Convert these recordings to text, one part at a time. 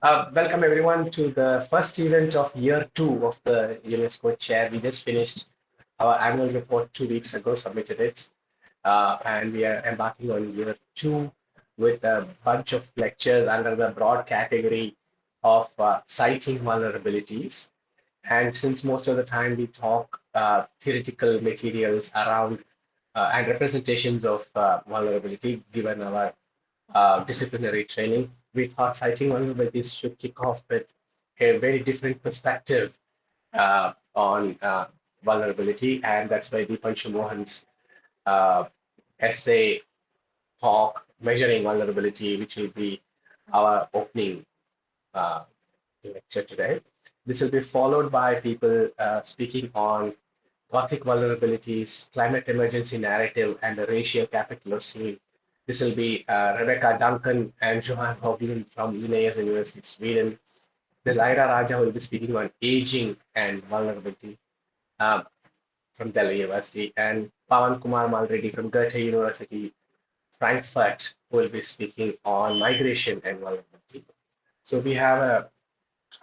Welcome everyone to the first event of year two of the UNESCO chair. We just finished our annual report 2 weeks ago, submitted it, and we are embarking on year two with a bunch of lectures under the broad category of citing vulnerabilities. And since most of the time we talk theoretical materials around and representations of vulnerability, given our disciplinary training, we thought citing vulnerabilities should kick off with a very different perspective on vulnerability, and that's why Deepanshu Mohan's uh, essay talk measuring vulnerability, which will be our opening uh, lecture today. This will be followed by people speaking on Gothic vulnerabilities, climate emergency narrative, and the racial capitalist scene. This will be Rebecca Duncan and Johan Hoglund from Linnaeus University, Sweden. There's Ira Raja who will be speaking on aging and vulnerability uh, from Delhi University, and Pawan Kumar Malreddy from Goethe University, Frankfurt, who will be speaking on migration and vulnerability. So we have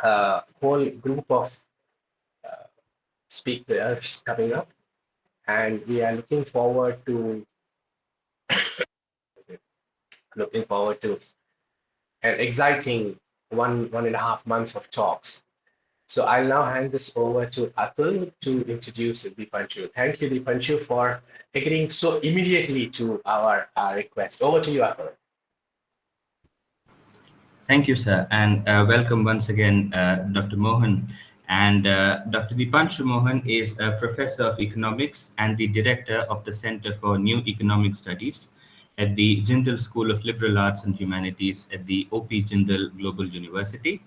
a whole group of uh, speakers coming up, and we are looking forward to an exciting 1.5 months of talks. So I'll now hand this over to Atul to introduce Deepanshu. Thank you, Deepanshu, for agreeing so immediately to our request. Over to you, Atul. Thank you, sir, and welcome once again, Dr. Mohan. And Dr. Deepanshu Mohan is a professor of economics and the director of the Center for New Economic Studies at the Jindal School of Liberal Arts and Humanities at the OP Jindal Global University.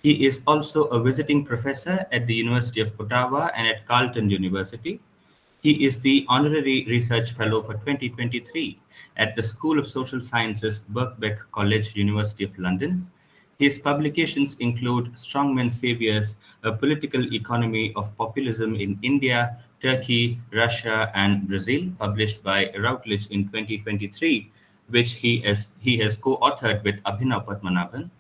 He is also a visiting professor at the University of Ottawa and at Carleton University. He is the Honorary Research Fellow for 2023 at the School of Social Sciences, Birkbeck College, University of London. His publications include Strongmen Saviors, A Political Economy of Populism in India, Turkey, Russia, and Brazil, published by Routledge in 2023, which he has co-authored with Abhinav Padmanabhan.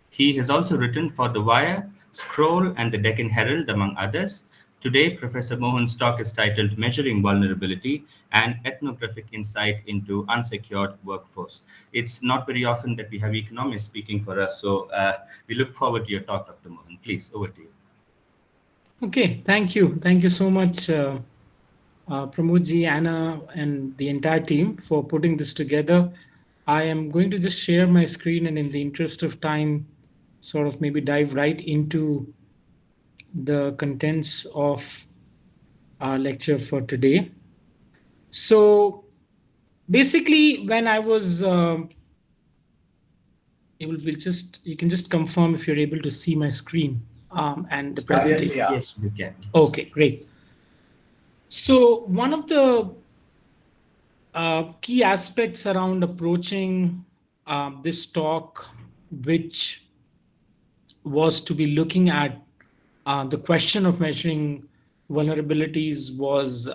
He has also written for The Wire, Scroll, and the Deccan Herald, among others. Today, Professor Mohan's talk is titled Measuring Vulnerability, an Ethnographic Insight into Unsecured Workforce. It's not very often that we have economists speaking for us, so we look forward to your talk, Dr. Mohan. Please, over to you. Okay, thank you. Thank you so much, Pramodji, Anna, and the entire team for putting this together. I am going to just share my screen and in the interest of time, sort of maybe dive right into the contents of our lecture for today. So basically, when I was you can just confirm if you're able to see my screen and the presentation. Yes, we are. Yes, you can. Okay, great. So one of the key aspects around approaching this talk, which was to be looking at the question of measuring vulnerabilities, was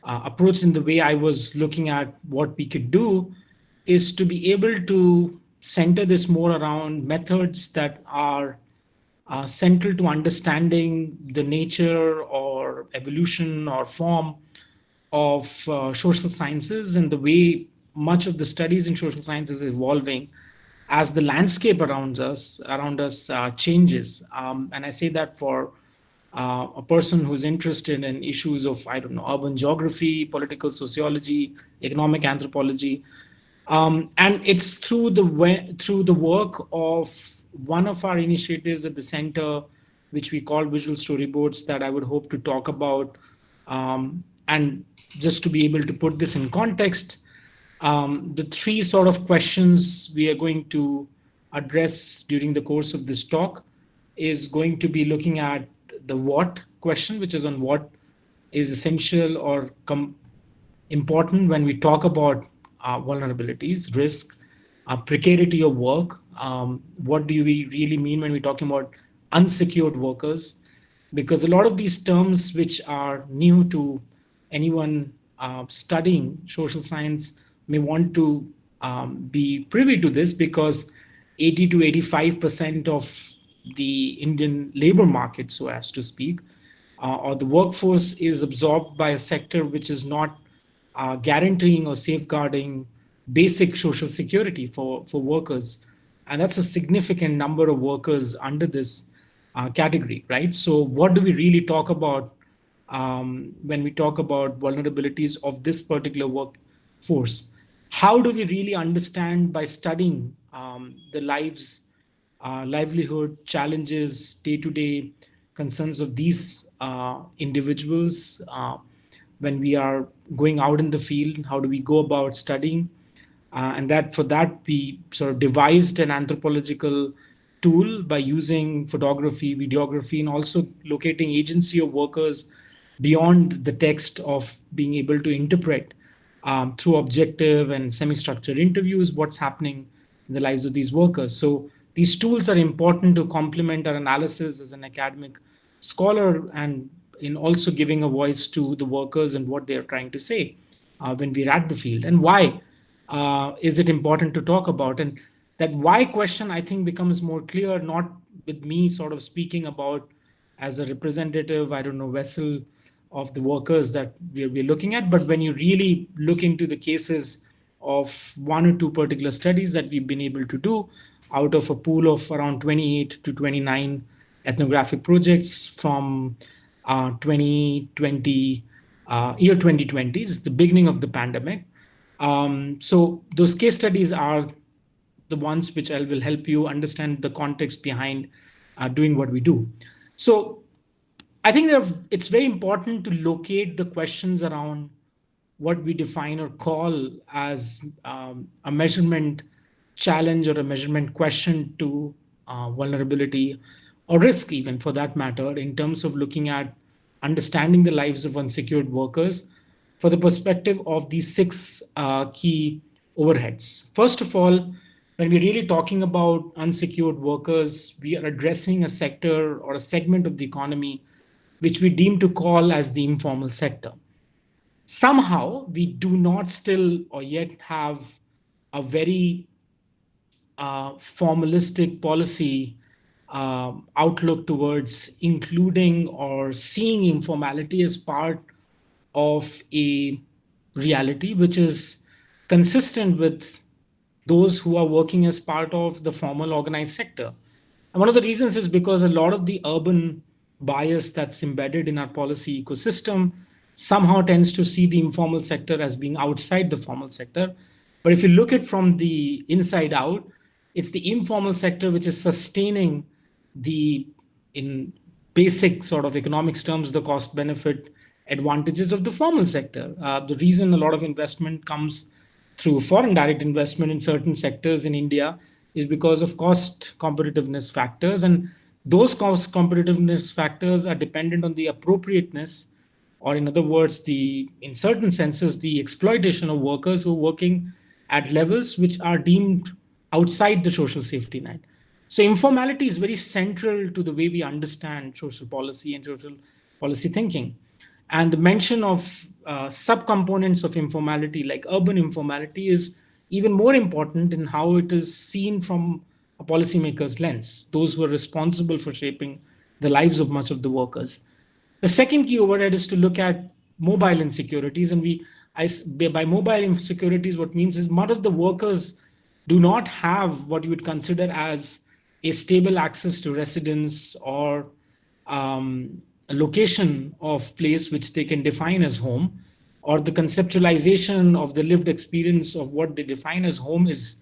approached in the way I was looking at what we could do, is to be able to center this more around methods that are central to understanding the nature or evolution or form of social sciences and the way much of the studies in social sciences is evolving as the landscape around us changes. And I say that for a person who's interested in issues of, I don't know, urban geography, political sociology, economic anthropology. And it's through the work of one of our initiatives at the center, which we call visual storyboards, that I would hope to talk about. And just to be able to put this in context, the three sort of questions we are going to address during the course of this talk is going to be looking at the what question, which is on what is essential or important when we talk about vulnerabilities, risk, precarity of work. What do we really mean when we're talking about unsecured workers? Because a lot of these terms, which are new to anyone studying social science, may want to be privy to this, because 80 to 85% of the Indian labor market, so as to speak, or the workforce is absorbed by a sector which is not guaranteeing or safeguarding basic social security for workers. And that's a significant number of workers under this category, right? So, what do we really talk about when we talk about vulnerabilities of this particular workforce? How do we really understand by studying the lives, livelihood, challenges, day to day concerns of these individuals when we are going out in the field? How do we go about studying? And that for that we sort of devised an anthropological tool by using photography, videography, and also locating agency of workers beyond the text of being able to interpret through objective and semi-structured interviews what's happening in the lives of these workers. So these tools are important to complement our analysis as an academic scholar, and in also giving a voice to the workers and what they are trying to say when we're at the field, and why is it important to talk about. And that why question, I think, becomes more clear, not with me sort of speaking about as a representative, I don't know, vessel of the workers that we're looking at, but when you really look into the cases of one or two particular studies that we've been able to do out of a pool of around 28 to 29 ethnographic projects from 2020, year 2020, it's the beginning of the pandemic. So those case studies are the ones which I will help you understand the context behind doing what we do. So I think it's very important to locate the questions around what we define or call as a measurement challenge or a measurement question to vulnerability or risk, even for that matter, in terms of looking at understanding the lives of unsecured workers for the perspective of these six key overheads. First of all, when we're really talking about unsecured workers, we are addressing a sector or a segment of the economy which we deem to call as the informal sector. Somehow, we do not still or yet have a very formalistic policy outlook towards including or seeing informality as part of a reality which is consistent with those who are working as part of the formal organized sector. And one of the reasons is because a lot of the urban bias that's embedded in our policy ecosystem somehow tends to see the informal sector as being outside the formal sector. But if you look at from the inside out, it's the informal sector which is sustaining the, in basic sort of economics terms, the cost benefit advantages of the formal sector. The reason a lot of investment comes through foreign direct investment in certain sectors in India is because of cost competitiveness factors. And those cost competitiveness factors are dependent on the appropriateness, or in other words, the, in certain senses, the exploitation of workers who are working at levels which are deemed outside the social safety net. So informality is very central to the way we understand social policy and social policy thinking. And the mention of subcomponents of informality, like urban informality, is even more important in how it is seen from a policymaker's lens, those who are responsible for shaping the lives of much of the workers. The second key overhead is to look at mobile insecurities. And by mobile insecurities, what means is much of the workers do not have what you would consider as a stable access to residence or a location of place which they can define as home, or the conceptualization of the lived experience of what they define as home is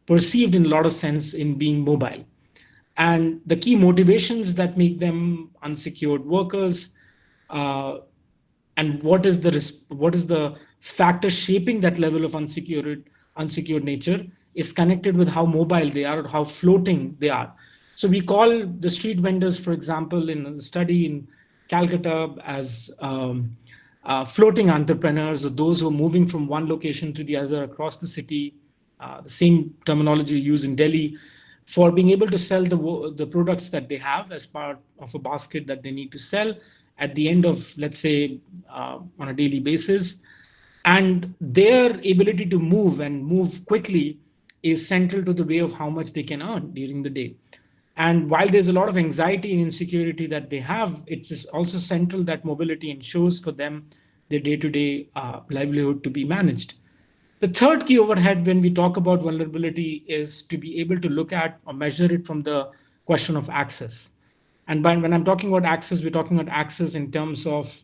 perceived in a lot of sense in being mobile. And the key motivations that make them unsecured workers, and what is the factor shaping that level of unsecured nature is connected with how mobile they are or how floating they are. So we call the street vendors, for example, in a study in Calcutta as floating entrepreneurs, or those who are moving from one location to the other across the city. The same terminology used in Delhi for being able to sell the products that they have as part of a basket that they need to sell at the end of, let's say, on a daily basis. And their ability to move and move quickly is central to the way of how much they can earn during the day. And while there's a lot of anxiety and insecurity that they have, it's also central that mobility ensures for them their day-to-day livelihood to be managed. The third key overhead when we talk about vulnerability is to be able to look at or measure it from the question of access. And when I'm talking about access, we're talking about access in terms of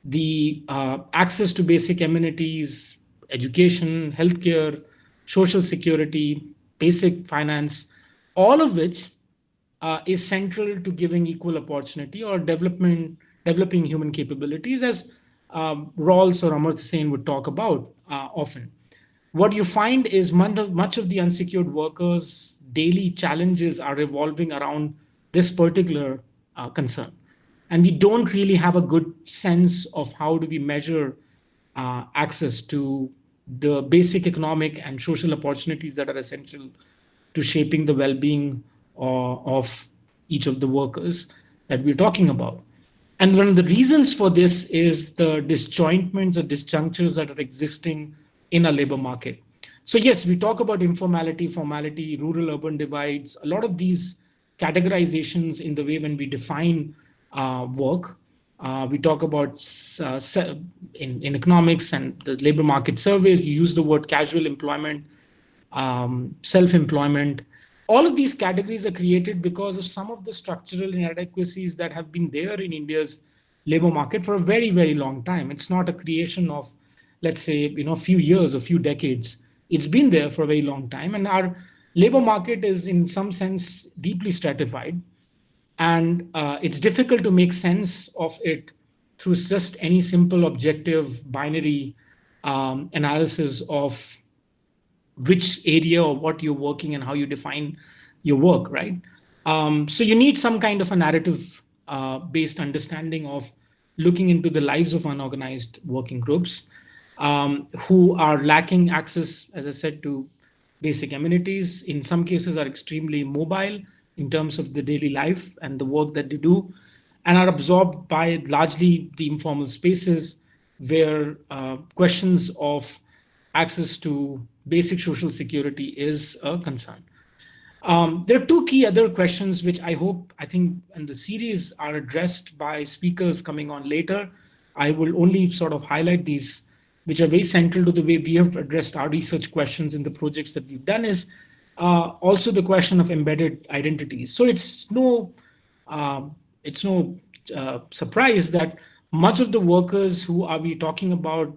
the access to basic amenities, education, healthcare, social security, basic finance, all of which is central to giving equal opportunity or developing human capabilities, as Rawls or Amartya Sen would talk about often. What you find is much of the unsecured workers' daily challenges are revolving around this particular concern. And we don't really have a good sense of how do we measure access to the basic economic and social opportunities that are essential to shaping the well-being of each of the workers that we're talking about. And one of the reasons for this is the disjointments or disjunctures that are existing in a labor market. So yes, we talk about informality, formality, rural-urban divides, a lot of these categorizations in the way when we define work. We talk about in economics and the labor market surveys, you use the word casual employment, self-employment. All of these categories are created because of some of the structural inadequacies that have been there in India's labor market for a very, very long time. It's not a creation of, let's say, a few years or few decades. It's been there for a very long time. And our labor market is in some sense deeply stratified. And it's difficult to make sense of it through just any simple objective binary analysis of which area or what you're working and how you define your work, right? So you need some kind of a narrative based understanding of looking into the lives of unorganized working groups who are lacking access, as I said, to basic amenities. In some cases are extremely mobile in terms of the daily life and the work that they do, and are absorbed by largely the informal spaces where questions of access to basic social security is a concern. There are two key other questions which I think, in the series are addressed by speakers coming on later. I will only sort of highlight these, which are very central to the way we have addressed our research questions in the projects that we've done, is also the question of embedded identities. So it's no surprise that much of the workers who are we talking about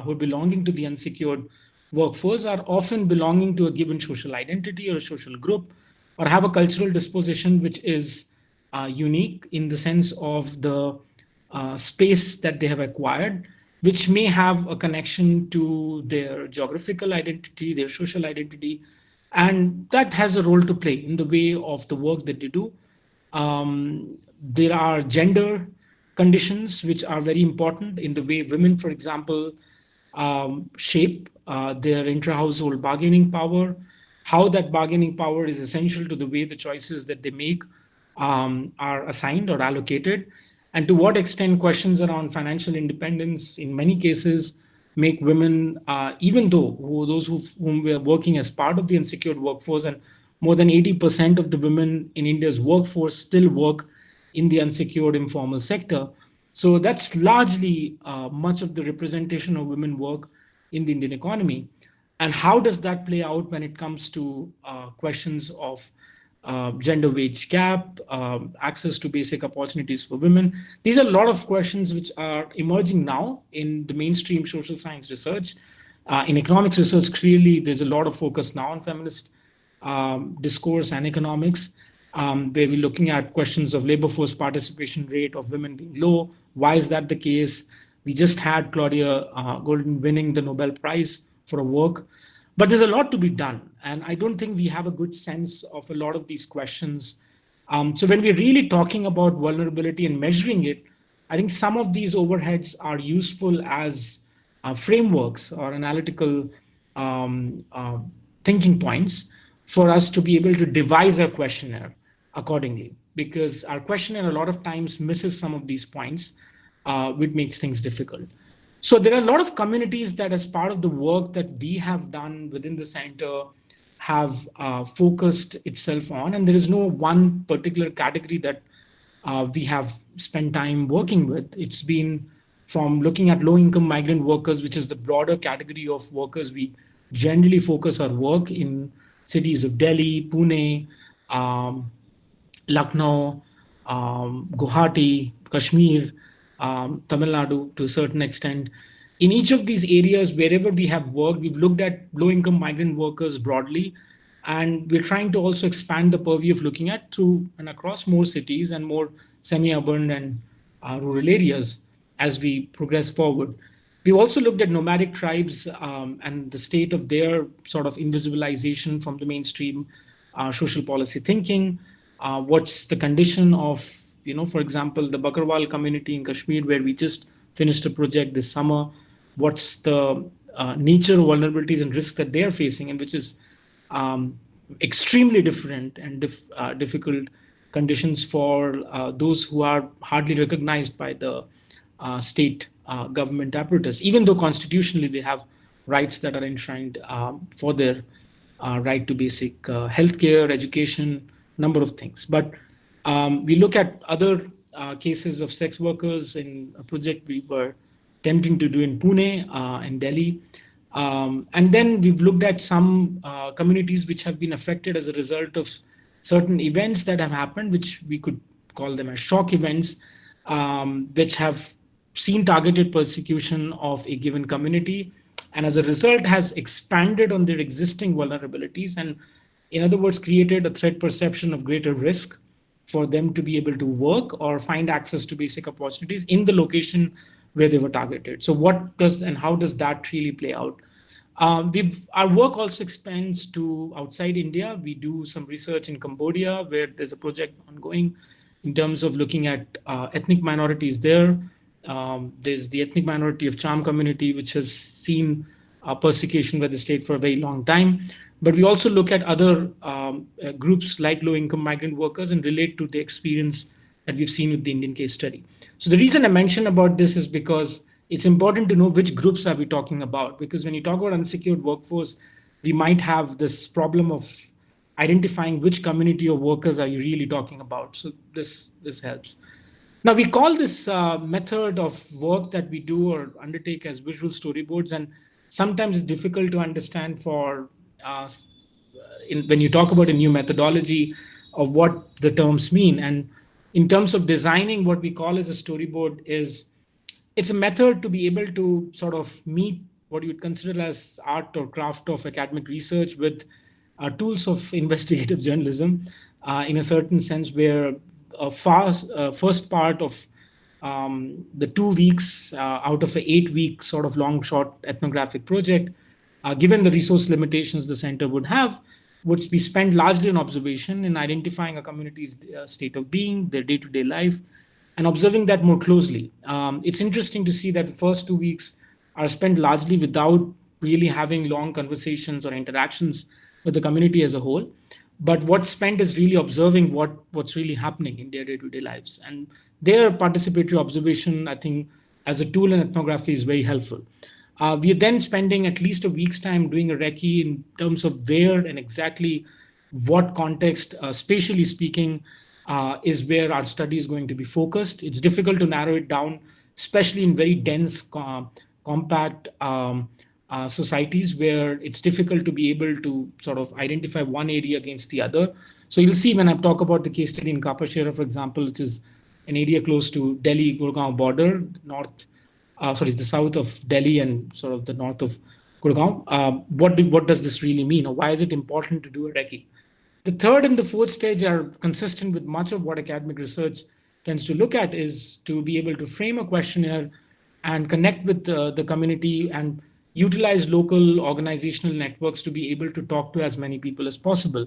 who are belonging to the unsecured workforce are often belonging to a given social identity or a social group, or have a cultural disposition which is unique in the sense of the space that they have acquired, which may have a connection to their geographical identity, their social identity, and that has a role to play in the way of the work that they do. There are gender conditions which are very important in the way women, for example, shape their intra-household bargaining power, how that bargaining power is essential to the way the choices that they make are assigned or allocated, and to what extent questions around financial independence in many cases make women, even though whom we are working as part of the unsecured workforce, and more than 80% of the women in India's workforce still work in the unsecured informal sector. So that's largely much of the representation of women work in the Indian economy. And how does that play out when it comes to questions of gender wage gap, access to basic opportunities for women? These are a lot of questions which are emerging now in the mainstream social science research. In economics research, clearly there's a lot of focus now on feminist discourse and economics, where we're looking at questions of labor force participation rate of women being low. Why is that the case? We just had Claudia Golden winning the Nobel Prize for her work. But there's a lot to be done. And I don't think we have a good sense of a lot of these questions. So when we're really talking about vulnerability and measuring it, I think some of these overheads are useful as frameworks or analytical thinking points for us to be able to devise our questionnaire accordingly, because our questionnaire a lot of times misses some of these points, which makes things difficult. So there are a lot of communities that, as part of the work that we have done within the center, have focused itself on, and there is no one particular category that we have spent time working with. It's been from looking at low income migrant workers, which is the broader category of workers we generally focus our work in cities of Delhi, Pune, um, Lucknow, Guwahati, Kashmir, Tamil Nadu to a certain extent. In each of these areas, wherever we have worked, we've looked at low income migrant workers broadly. And we're trying to also expand the purview of looking at through and across more cities and more semi urban and rural areas as we progress forward. We've also looked at nomadic tribes and the state of their sort of invisibilization from the mainstream social policy thinking. What's the condition of, for example, the Bakarwal community in Kashmir, where we just finished a project this summer? What's the nature of vulnerabilities and risks that they are facing, and which is um, extremely different and difficult conditions for those who are hardly recognized by the state government apparatus, even though constitutionally they have rights that are enshrined for their right to basic healthcare, education, number of things. But we look at other cases of sex workers in a project we were attempting to do in Pune and Delhi. And then we've looked at some communities which have been affected as a result of certain events that have happened, which we could call them as shock events, which have seen targeted persecution of a given community, and as a result has expanded on their existing vulnerabilities, and in other words created a threat perception of greater risk for them to be able to work or find access to basic opportunities in the location where they were targeted. So what does and how does that really play out? Our work also extends to outside India. We do some research in Cambodia, where there's a project ongoing in terms of looking at ethnic minorities there. There's the ethnic minority of Cham community, which has seen persecution by the state for a very long time. But we also look at other groups like low-income migrant workers and relate to the experience that we've seen with the Indian case study. So the reason I mention about this is because it's important to know which groups are we talking about. Because when you talk about unsecured workforce, we might have this problem of identifying which community of workers are you really talking about. So this helps. Now, we call this method of work that we do or undertake as visual storyboards, and sometimes it's difficult to understand for when you talk about a new methodology of what the terms mean. And in terms of designing, what we call as a storyboard is it's a method to be able to sort of meet what you would consider as art or craft of academic research with tools of investigative journalism in a certain sense, where a first part of the 2 weeks out of an 8 week sort of long short ethnographic project, given the resource limitations the center would have, would be spent largely on observation in identifying a community's state of being, their day-to-day life, and observing that more closely. It's interesting to see that the first 2 weeks are spent largely without really having long conversations or interactions with the community as a whole. But what's spent is really observing what's really happening in their day-to-day lives. And their participatory observation, I think, as a tool in ethnography is very helpful. We are then spending at least a week's time doing a recce in terms of where and exactly what context, spatially speaking, is where our study is going to be focused. It's difficult to narrow it down, especially in very dense, compact societies where it's difficult to be able to sort of identify one area against the other. So you'll see when I talk about the case study in Kapashera, for example, which is an area close to Delhi-Gurgaon border, the south of Delhi and sort of the north of Gurgaon. What does this really mean, or why is it important to do a recce? The third and the fourth stage are consistent with much of what academic research tends to look at, is to be able to frame a questionnaire and connect with the community and utilize local organizational networks to be able to talk to as many people as possible.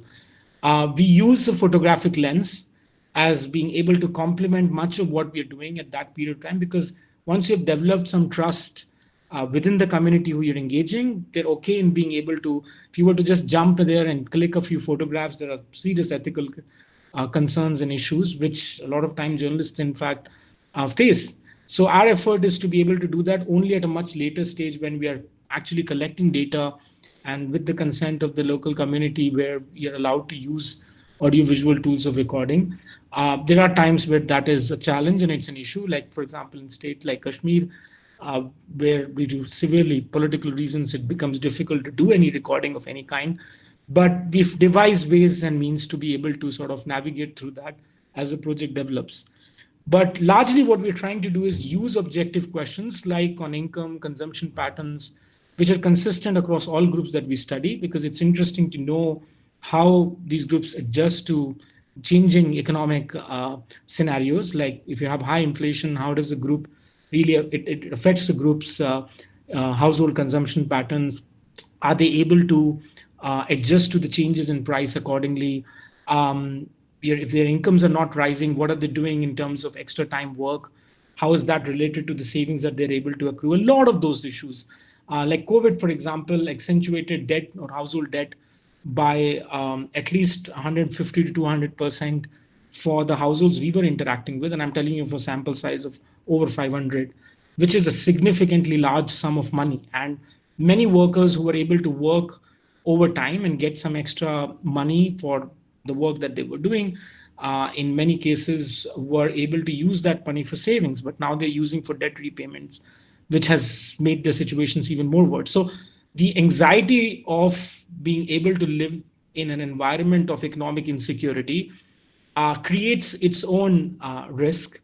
We use the photographic lens as being able to complement much of what we're doing at that period of time, because once you've developed some trust within the community who you're engaging, they're okay in being able to, if you were to just jump there and click a few photographs, there are serious ethical concerns and issues, which a lot of times journalists, in fact, face. So our effort is to be able to do that only at a much later stage when we are actually collecting data and with the consent of the local community where you're allowed to use audiovisual tools of recording. There are times where that is a challenge and it's an issue, like for example in state like Kashmir, uh, where due to severely political reasons it becomes difficult to do any recording of any kind. But we've devised ways and means to be able to sort of navigate through that as the project develops. But largely, what we're trying to do is use objective questions like on income, consumption patterns, which are consistent across all groups that we study, because it's interesting to know how these groups adjust to changing economic scenarios. Like if you have high inflation, how does the group really it affects the group's household consumption patterns? Are they able to adjust to the changes in price accordingly? If their incomes are not rising, what are they doing in terms of extra time work? How is that related to the savings that they're able to accrue? A lot of those issues, like COVID, for example, accentuated debt or household debt by at least 150 to 200% for the households we were interacting with. And I'm telling you, for sample size of over 500, which is a significantly large sum of money. And many workers who were able to work overtime and get some extra money for the work that they were doing, in many cases were able to use that money for savings, but now they're using for debt repayments, which has made the situations even more worse. So the anxiety of being able to live in an environment of economic insecurity creates its own risk.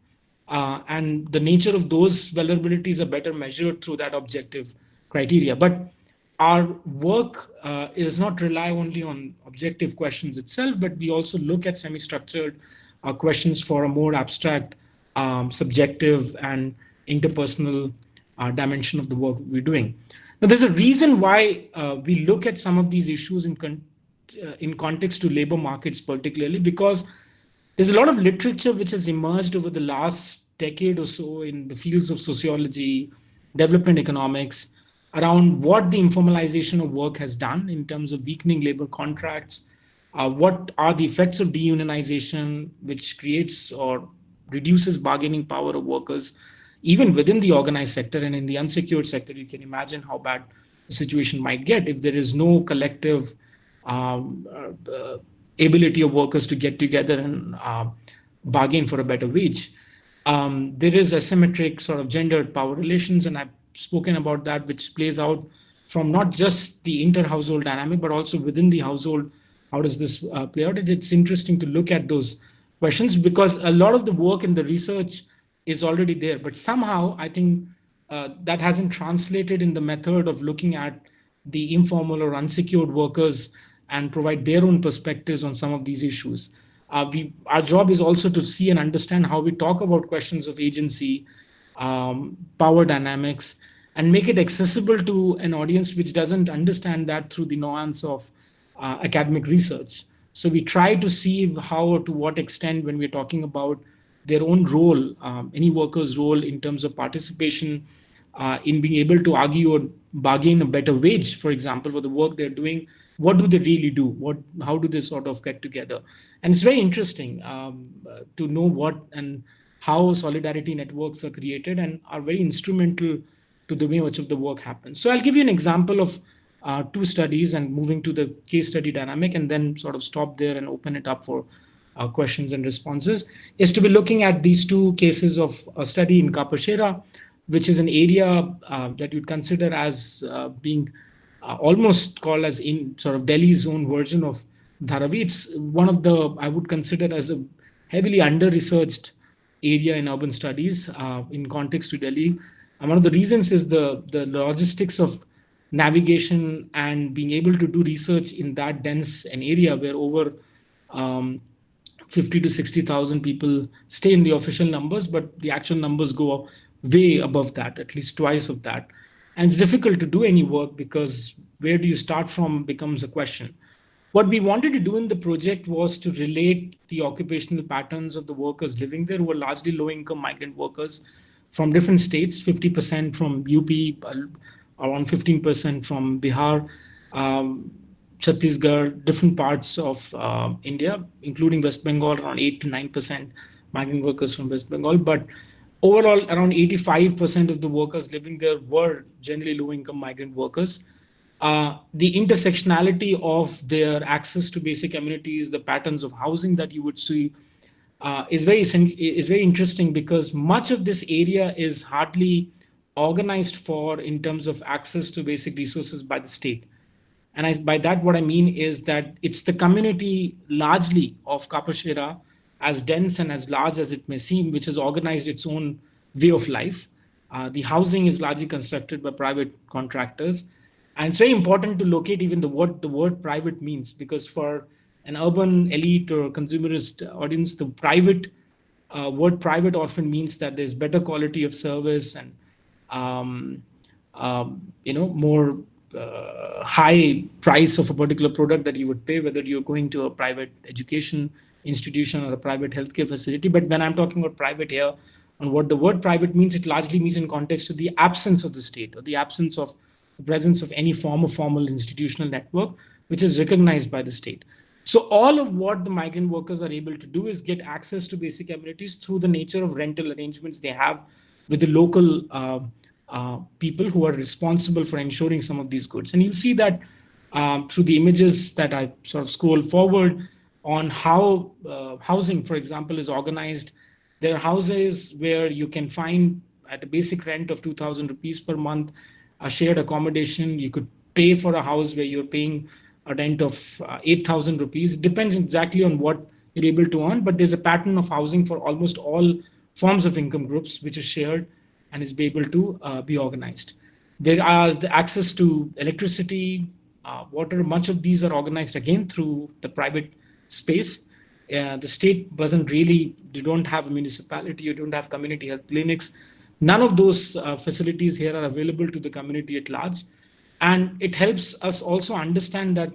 And the nature of those vulnerabilities are better measured through that objective criteria. But our work does not rely only on objective questions itself, but we also look at semi-structured questions for a more abstract, subjective, and interpersonal dimension of the work we're doing. Now, there's a reason why we look at some of these issues in context to labor markets, particularly because there's a lot of literature which has emerged over the last decade or so in the fields of sociology, development economics, around what the informalization of work has done in terms of weakening labor contracts, what are the effects of deunionization, which creates or reduces bargaining power of workers, even within the organized sector. And in the unsecured sector, you can imagine how bad the situation might get if there is no collective ability of workers to get together and bargain for a better wage. There is asymmetric sort of gendered power relations, and I've spoken about that, which plays out from not just the inter-household dynamic, but also within the household. How does this play out? It's interesting to look at those questions because a lot of the work in the research is already there, but somehow I think that hasn't translated in the method of looking at the informal or unsecured workers and provide their own perspectives on some of these issues. Our job is also to see and understand how we talk about questions of agency, power dynamics, and make it accessible to an audience which doesn't understand that through the nuance of academic research. So we try to see how or to what extent, when we're talking about their own role, any worker's role in terms of participation in being able to argue or bargain a better wage, for example, for the work they're doing, what do they really do? How do they sort of get together? And it's very interesting to know what and how solidarity networks are created and are very instrumental to the way much of the work happens. So I'll give you an example of two studies and moving to the case study dynamic and then sort of stop there and open it up for questions and responses, is to be looking at these two cases of a study in Kapashera, which is an area that you'd consider as being almost called as in sort of Delhi's own version of Dharavi. It's one of the, I would consider as a heavily under-researched area in urban studies in context to Delhi. And one of the reasons is the logistics of navigation and being able to do research in that dense an area where over 50 to 60,000 people stay in the official numbers, but the actual numbers go way above that, at least twice of that. And it's difficult to do any work because where do you start from becomes a question. What we wanted to do in the project was to relate the occupational patterns of the workers living there, who were largely low-income migrant workers from different states, 50% from UP, around 15% from Bihar, Chhattisgarh, different parts of India, including West Bengal, around 8 to 9% migrant workers from West Bengal. But overall, around 85% of the workers living there were generally low-income migrant workers. the intersectionality of their access to basic amenities, the patterns of housing that you would see, is very interesting, because much of this area is hardly organized for in terms of access to basic resources by the state. And by that, what I mean is that it's the community largely of Kapashera, as dense and as large as it may seem, which has organized its own way of life. The housing is largely constructed by private contractors. And it's very important to locate even what the word private means, because for an urban elite or consumerist audience, the private word private often means that there's better quality of service and um, more high price of a particular product that you would pay, whether you're going to a private education institution or a private healthcare facility. But when I'm talking about private here, and what the word private means, it largely means in context of the absence of the state, or the absence of the presence of any form of formal institutional network which is recognized by the state. So all of what the migrant workers are able to do is get access to basic amenities through the nature of rental arrangements they have with the local people who are responsible for ensuring some of these goods. And you'll see that through the images that I sort of scroll forward on how housing, for example, is organized. There are houses where you can find at a basic rent of 2,000 rupees per month, a shared accommodation. You could pay for a house where you're paying a rent of 8,000 rupees. It depends exactly on what you're able to earn, but there's a pattern of housing for almost all forms of income groups, which is shared and is able to be organized. There are the access to electricity, water. Much of these are organized again through the private space. The state doesn't really, you don't have a municipality, you don't have community health clinics. None of those facilities here are available to the community at large. And it helps us also understand that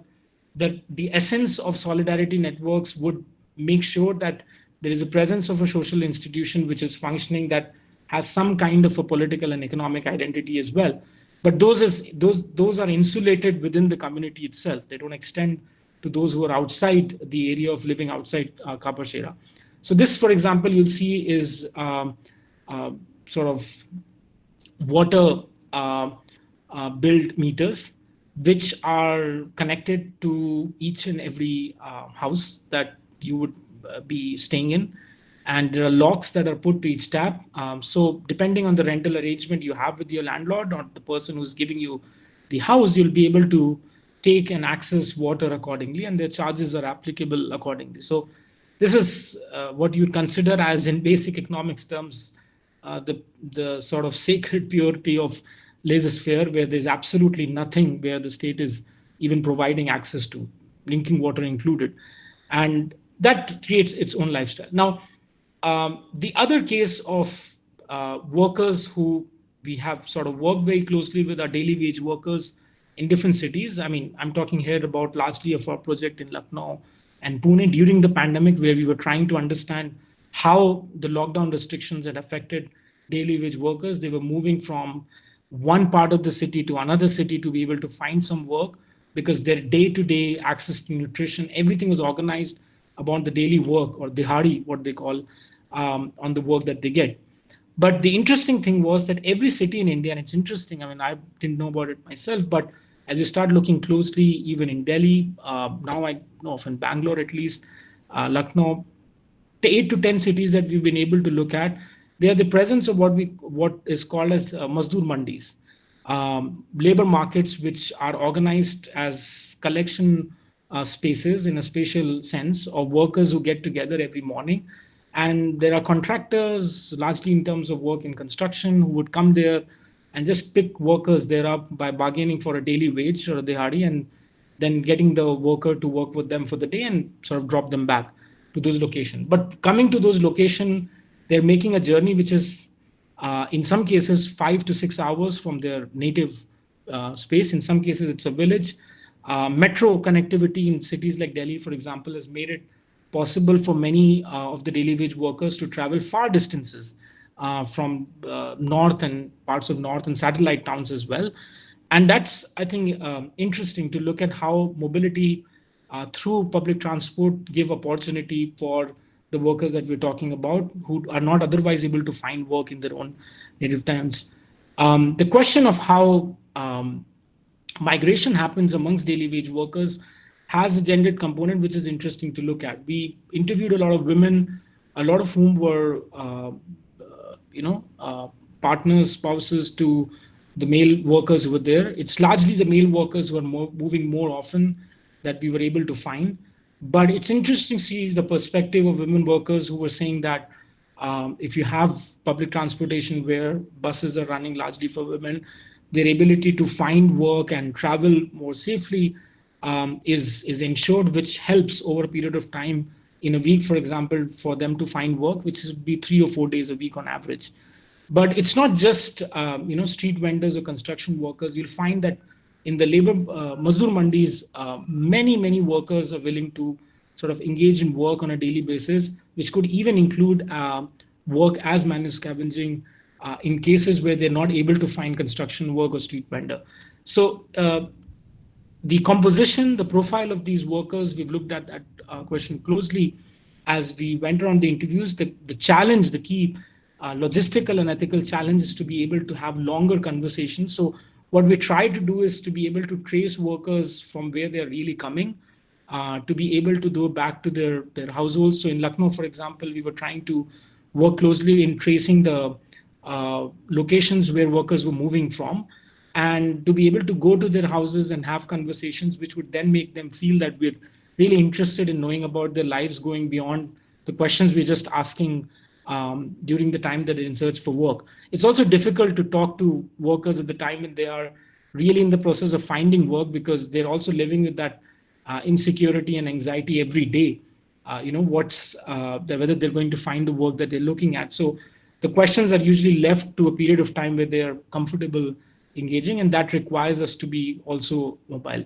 the essence of solidarity networks would make sure that there is a presence of a social institution which is functioning, that has some kind of a political and economic identity as well. But those are insulated within the community itself. They don't extend to those who are outside the area of living outside Kapashera. So this, for example, you'll see is sort of water built meters, which are connected to each and every house that you would be staying in. And there are locks that are put to each tap. So depending on the rental arrangement you have with your landlord or the person who's giving you the house, you'll be able to take and access water accordingly, and their charges are applicable accordingly. So this is what you'd consider as, in basic economics terms, the sort of sacred purity of laissez-faire, where there's absolutely nothing where the state is even providing access to, drinking water included. And that creates its own lifestyle. Now, the other case of workers who we have sort of worked very closely with are daily wage workers in different cities. I mean, I'm talking here about largely of our project in Lucknow and Pune during the pandemic, where we were trying to understand how the lockdown restrictions had affected daily wage workers. They were moving from one part of the city to another city to be able to find some work, because their day-to-day access to nutrition, everything was organized about the daily work, or dihadi, what they call, on the work that they get. But the interesting thing was that every city in India, and it's interesting, I mean, I didn't know about it myself, but as you start looking closely, even in Delhi, now I know of in Bangalore at least, Lucknow, the 8 to 10 cities that we've been able to look at, they are the presence of what is called as Mazdoor Mandis, labor markets which are organized as collection spaces in a spatial sense of workers who get together every morning. And there are contractors, largely in terms of work in construction, who would come there and just pick workers there up by bargaining for a daily wage or a dihadi, and then getting the worker to work with them for the day and sort of drop them back to those locations. But coming to those locations, they're making a journey which is, in some cases, 5 to 6 hours from their native space. In some cases, it's a village. Metro connectivity in cities like Delhi, for example, has made it possible for many of the daily wage workers to travel far distances from north and parts of north and satellite towns as well. And that's, I think, interesting to look at how mobility through public transport give opportunity for the workers that we're talking about, who are not otherwise able to find work in their own native towns. The question of how migration happens amongst daily wage workers has a gendered component, which is interesting to look at. We interviewed a lot of women, a lot of whom were, partners, spouses to the male workers who were there. It's largely the male workers who are moving more often that we were able to find. But it's interesting to see the perspective of women workers who were saying that if you have public transportation where buses are running largely for women, their ability to find work and travel more safely is ensured, which helps over a period of time in a week, for example, for them to find work, which would be 3 or 4 days a week on average. But it's not just street vendors or construction workers. You'll find that in the labor Mazdoor mandis, many workers are willing to sort of engage in work on a daily basis, which could even include work as manual scavenging in cases where they're not able to find construction work or street vendor. So the composition, the profile of these workers, we've looked at that question closely as we went around the interviews. The challenge, the key logistical and ethical challenge is to be able to have longer conversations. So what we try to do is to be able to trace workers from where they're really coming, to be able to go back to their households. So in Lucknow, for example, we were trying to work closely in tracing the locations where workers were moving from, and to be able to go to their houses and have conversations which would then make them feel that we're really interested in knowing about their lives, going beyond the questions we're just asking during the time that they're in search for work. It's also difficult to talk to workers at the time when they are really in the process of finding work, because they're also living with that insecurity and anxiety every day. Whether they're going to find the work that they're looking at. So the questions are usually left to a period of time where they're comfortable engaging, and that requires us to be also mobile.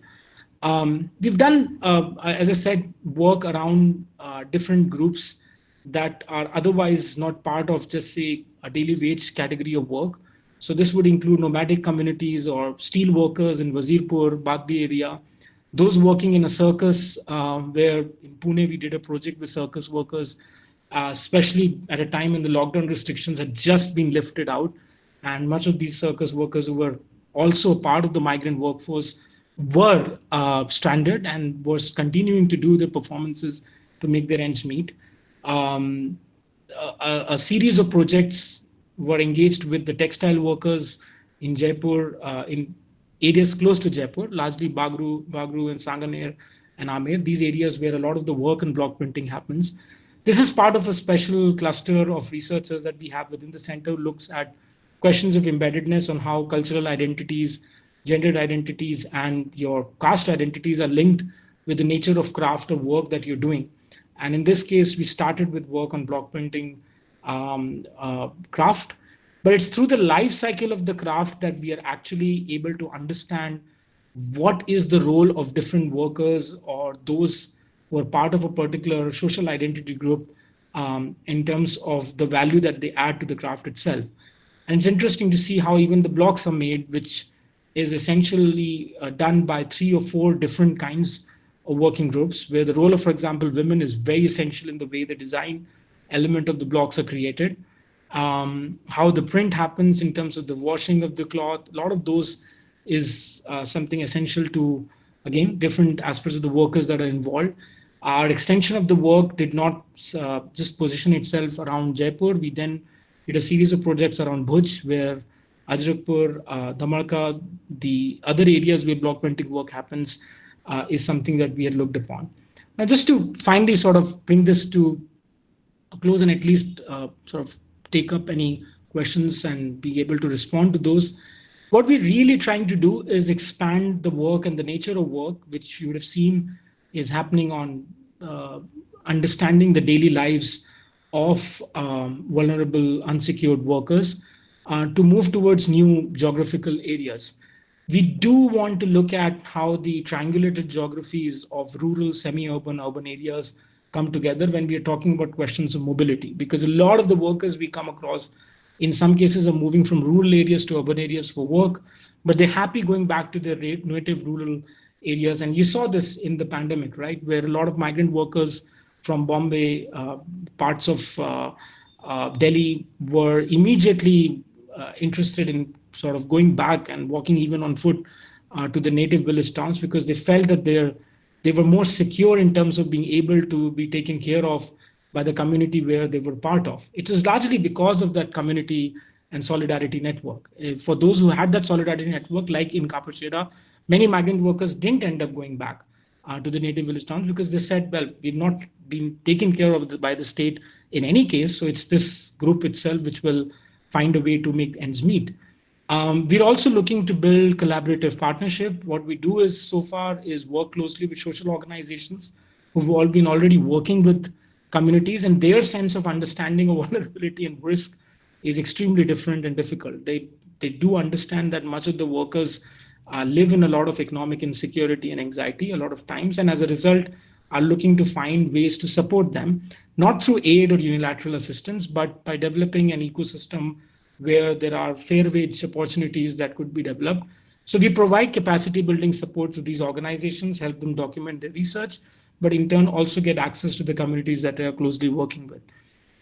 We've done, as I said, work around different groups that are otherwise not part of just say a daily wage category of work. So this would include nomadic communities or steel workers in Wazirpur, Bagdi area, those working in a circus, where in Pune we did a project with circus workers, especially at a time when the lockdown restrictions had just been lifted out. And much of these circus workers who were also part of the migrant workforce were stranded and was continuing to do their performances to make their ends meet. A series of projects were engaged with the textile workers in Jaipur, in areas close to Jaipur, largely Bagru and Sanganer and Amer, these areas where a lot of the work and block printing happens. This is part of a special cluster of researchers that we have within the center, who looks at questions of embeddedness on how cultural identities, gendered identities, and your caste identities are linked with the nature of craft or work that you're doing. And in this case, we started with work on block printing craft, but it's through the life cycle of the craft that we are actually able to understand what is the role of different workers or those who are part of a particular social identity group in terms of the value that they add to the craft itself. And it's interesting to see how even the blocks are made, which is essentially done by 3 or 4 different kinds of working groups, where the role of, for example, women is very essential in the way the design element of the blocks are created. How the print happens in terms of the washing of the cloth, a lot of those is something essential to, again, different aspects of the workers that are involved. Our extension of the work did not just position itself around Jaipur. We then did a series of projects around Bhuj, where Ajrakpur, Dhamalka, the other areas where block printing work happens is something that we had looked upon. Now, just to finally sort of bring this to a close and at least sort of take up any questions and be able to respond to those, what we're really trying to do is expand the work and the nature of work, which you would have seen is happening on understanding the daily lives of vulnerable, unsecured workers, to move towards new geographical areas. We do want to look at how the triangulated geographies of rural, semi-urban, urban areas come together when we are talking about questions of mobility, because a lot of the workers we come across in some cases are moving from rural areas to urban areas for work, but they're happy going back to their native rural areas. And you saw this in the pandemic, right, where a lot of migrant workers from Bombay, parts of Delhi were immediately interested in sort of going back and walking even on foot to the native village towns because they felt that they were more secure in terms of being able to be taken care of by the community where they were part of. It was largely because of that community and solidarity network. For those who had that solidarity network, like in Kapuchera, many migrant workers didn't end up going back to the native village towns because they said, well, we've not been taken care of by the state in any case, so it's this group itself which will find a way to make ends meet. We're also looking to build collaborative partnership. What we do is so far is work closely with social organizations who've all been already working with communities, and their sense of understanding of vulnerability and risk is extremely different and difficult. They do understand that much of the workers live in a lot of economic insecurity and anxiety a lot of times, and as a result are looking to find ways to support them, not through aid or unilateral assistance, but by developing an ecosystem where there are fair wage opportunities that could be developed. So we provide capacity building support to these organizations, help them document their research, but in turn also get access to the communities that they are closely working with.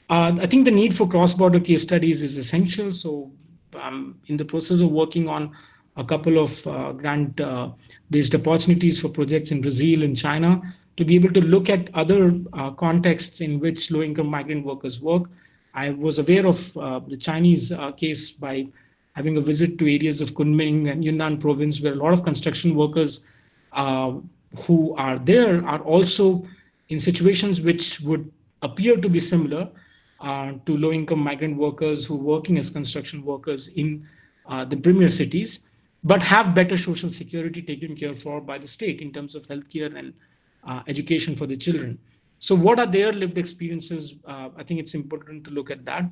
I think the need for cross-border case studies is essential. So I'm in the process of working on a couple of grant-based opportunities for projects in Brazil and China to be able to look at other contexts in which low-income migrant workers work. I was aware of the Chinese case by having a visit to areas of Kunming and Yunnan province where a lot of construction workers uh, who are there are also in situations which would appear to be similar to low-income migrant workers who are working as construction workers in the premier cities, but have better social security taken care for by the state in terms of healthcare and education for the children. So, what are their lived experiences? I think it's important to look at that.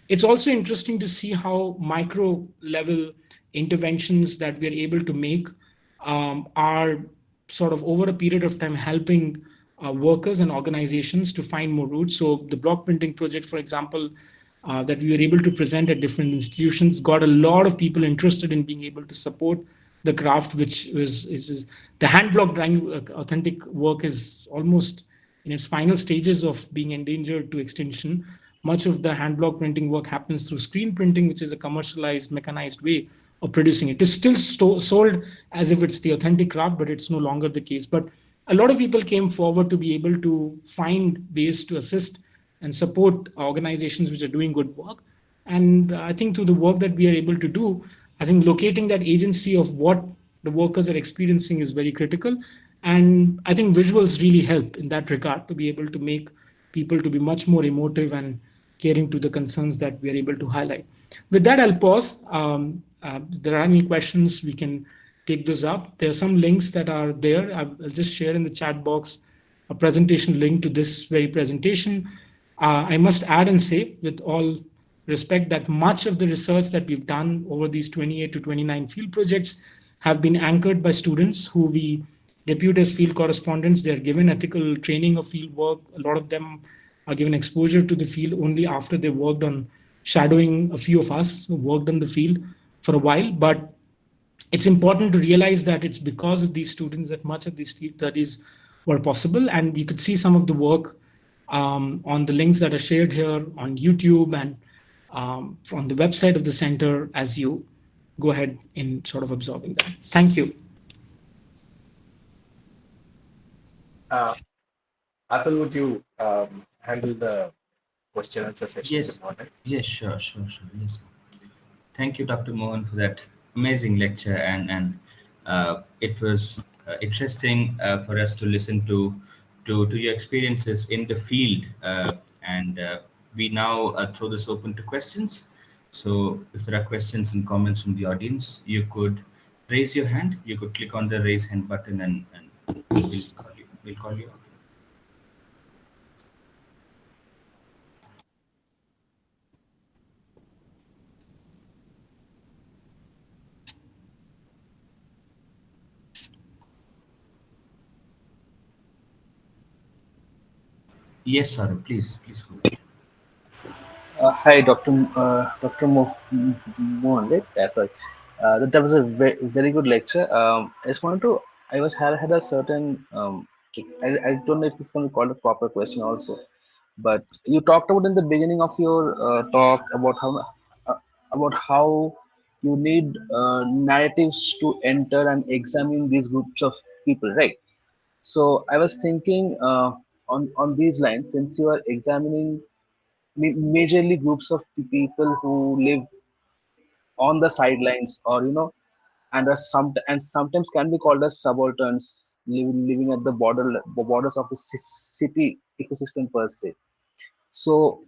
It's also interesting to see how micro level interventions that we are able to make are sort of over a period of time helping workers and organizations to find more routes. So the block printing project, for example, that we were able to present at different institutions, got a lot of people interested in being able to support the craft, which is the hand block drawing authentic work is almost in its final stages of being endangered to extinction. Much of the hand block printing work happens through screen printing, which is a commercialized, mechanized way of producing it. It is still sold as if it's the authentic craft, but it's no longer the case. But a lot of people came forward to be able to find ways to assist and support organizations which are doing good work. And I think through the work that we are able to do, I think locating that agency of what the workers are experiencing is very critical. And I think visuals really help in that regard to be able to make people to be much more emotive and caring to the concerns that we are able to highlight. With that, I'll pause. If there are any questions, we can take those up. There are some links that are there. I'll just share in the chat box a presentation link to this very presentation. I must add and say, with all respect, that much of the research that we've done over these 28 to 29 field projects have been anchored by students who we depute as field correspondents. They're given ethical training of field work. A lot of them are given exposure to the field only after they worked on shadowing a few of us who worked on the field for a while. But it's important to realize that it's because of these students that much of these field studies were possible. And you could see some of the work on the links that are shared here on YouTube and on the website of the center as you go ahead in sort of absorbing that. Thank you. Atul, would you handle the question answer session Yes, this morning? yes, sure. Yes. Thank you, Dr. Mohan, for that amazing lecture, and it was interesting for us to listen to your experiences in the field, and we now throw this open to questions. So, if there are questions and comments from the audience, you could raise your hand. You could click on the raise hand button, and we'll call you. We'll call you out. Yes, Saru, please go ahead. Hi, Dr. Mohan, right? Yeah, sorry. That was a very good lecture. I just wanted to, had a certain, I don't know if this can be called a proper question also, but you talked about in the beginning of your talk uh, about how you need narratives to enter and examine these groups of people, right? So I was thinking on these lines, since you are examining majorly groups of people who live on the sidelines, or and are and sometimes can be called as subalterns, living at the borders of the city ecosystem per se. So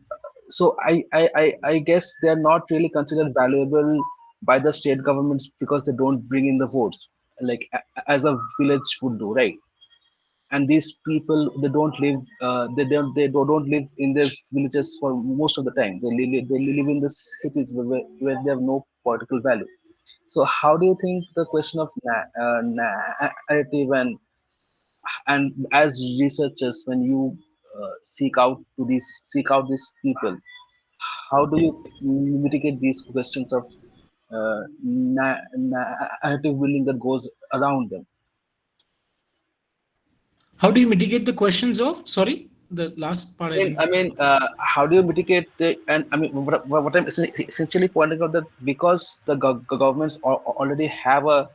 I guess they're not really considered valuable by the state governments because they don't bring in the votes like as a village would do, right? And these people, they don't live they don't live in their villages for most of the time. They live in the cities where they have no political value. So how do you think the question of narrative and as researchers, when you seek out these people, how do you mitigate these questions of narrative building that goes around them? How do you mitigate the questions of? Sorry, the last part I I didn't. mean, how do you mitigate the? And I mean, what I'm essentially pointing out that because the governments already have a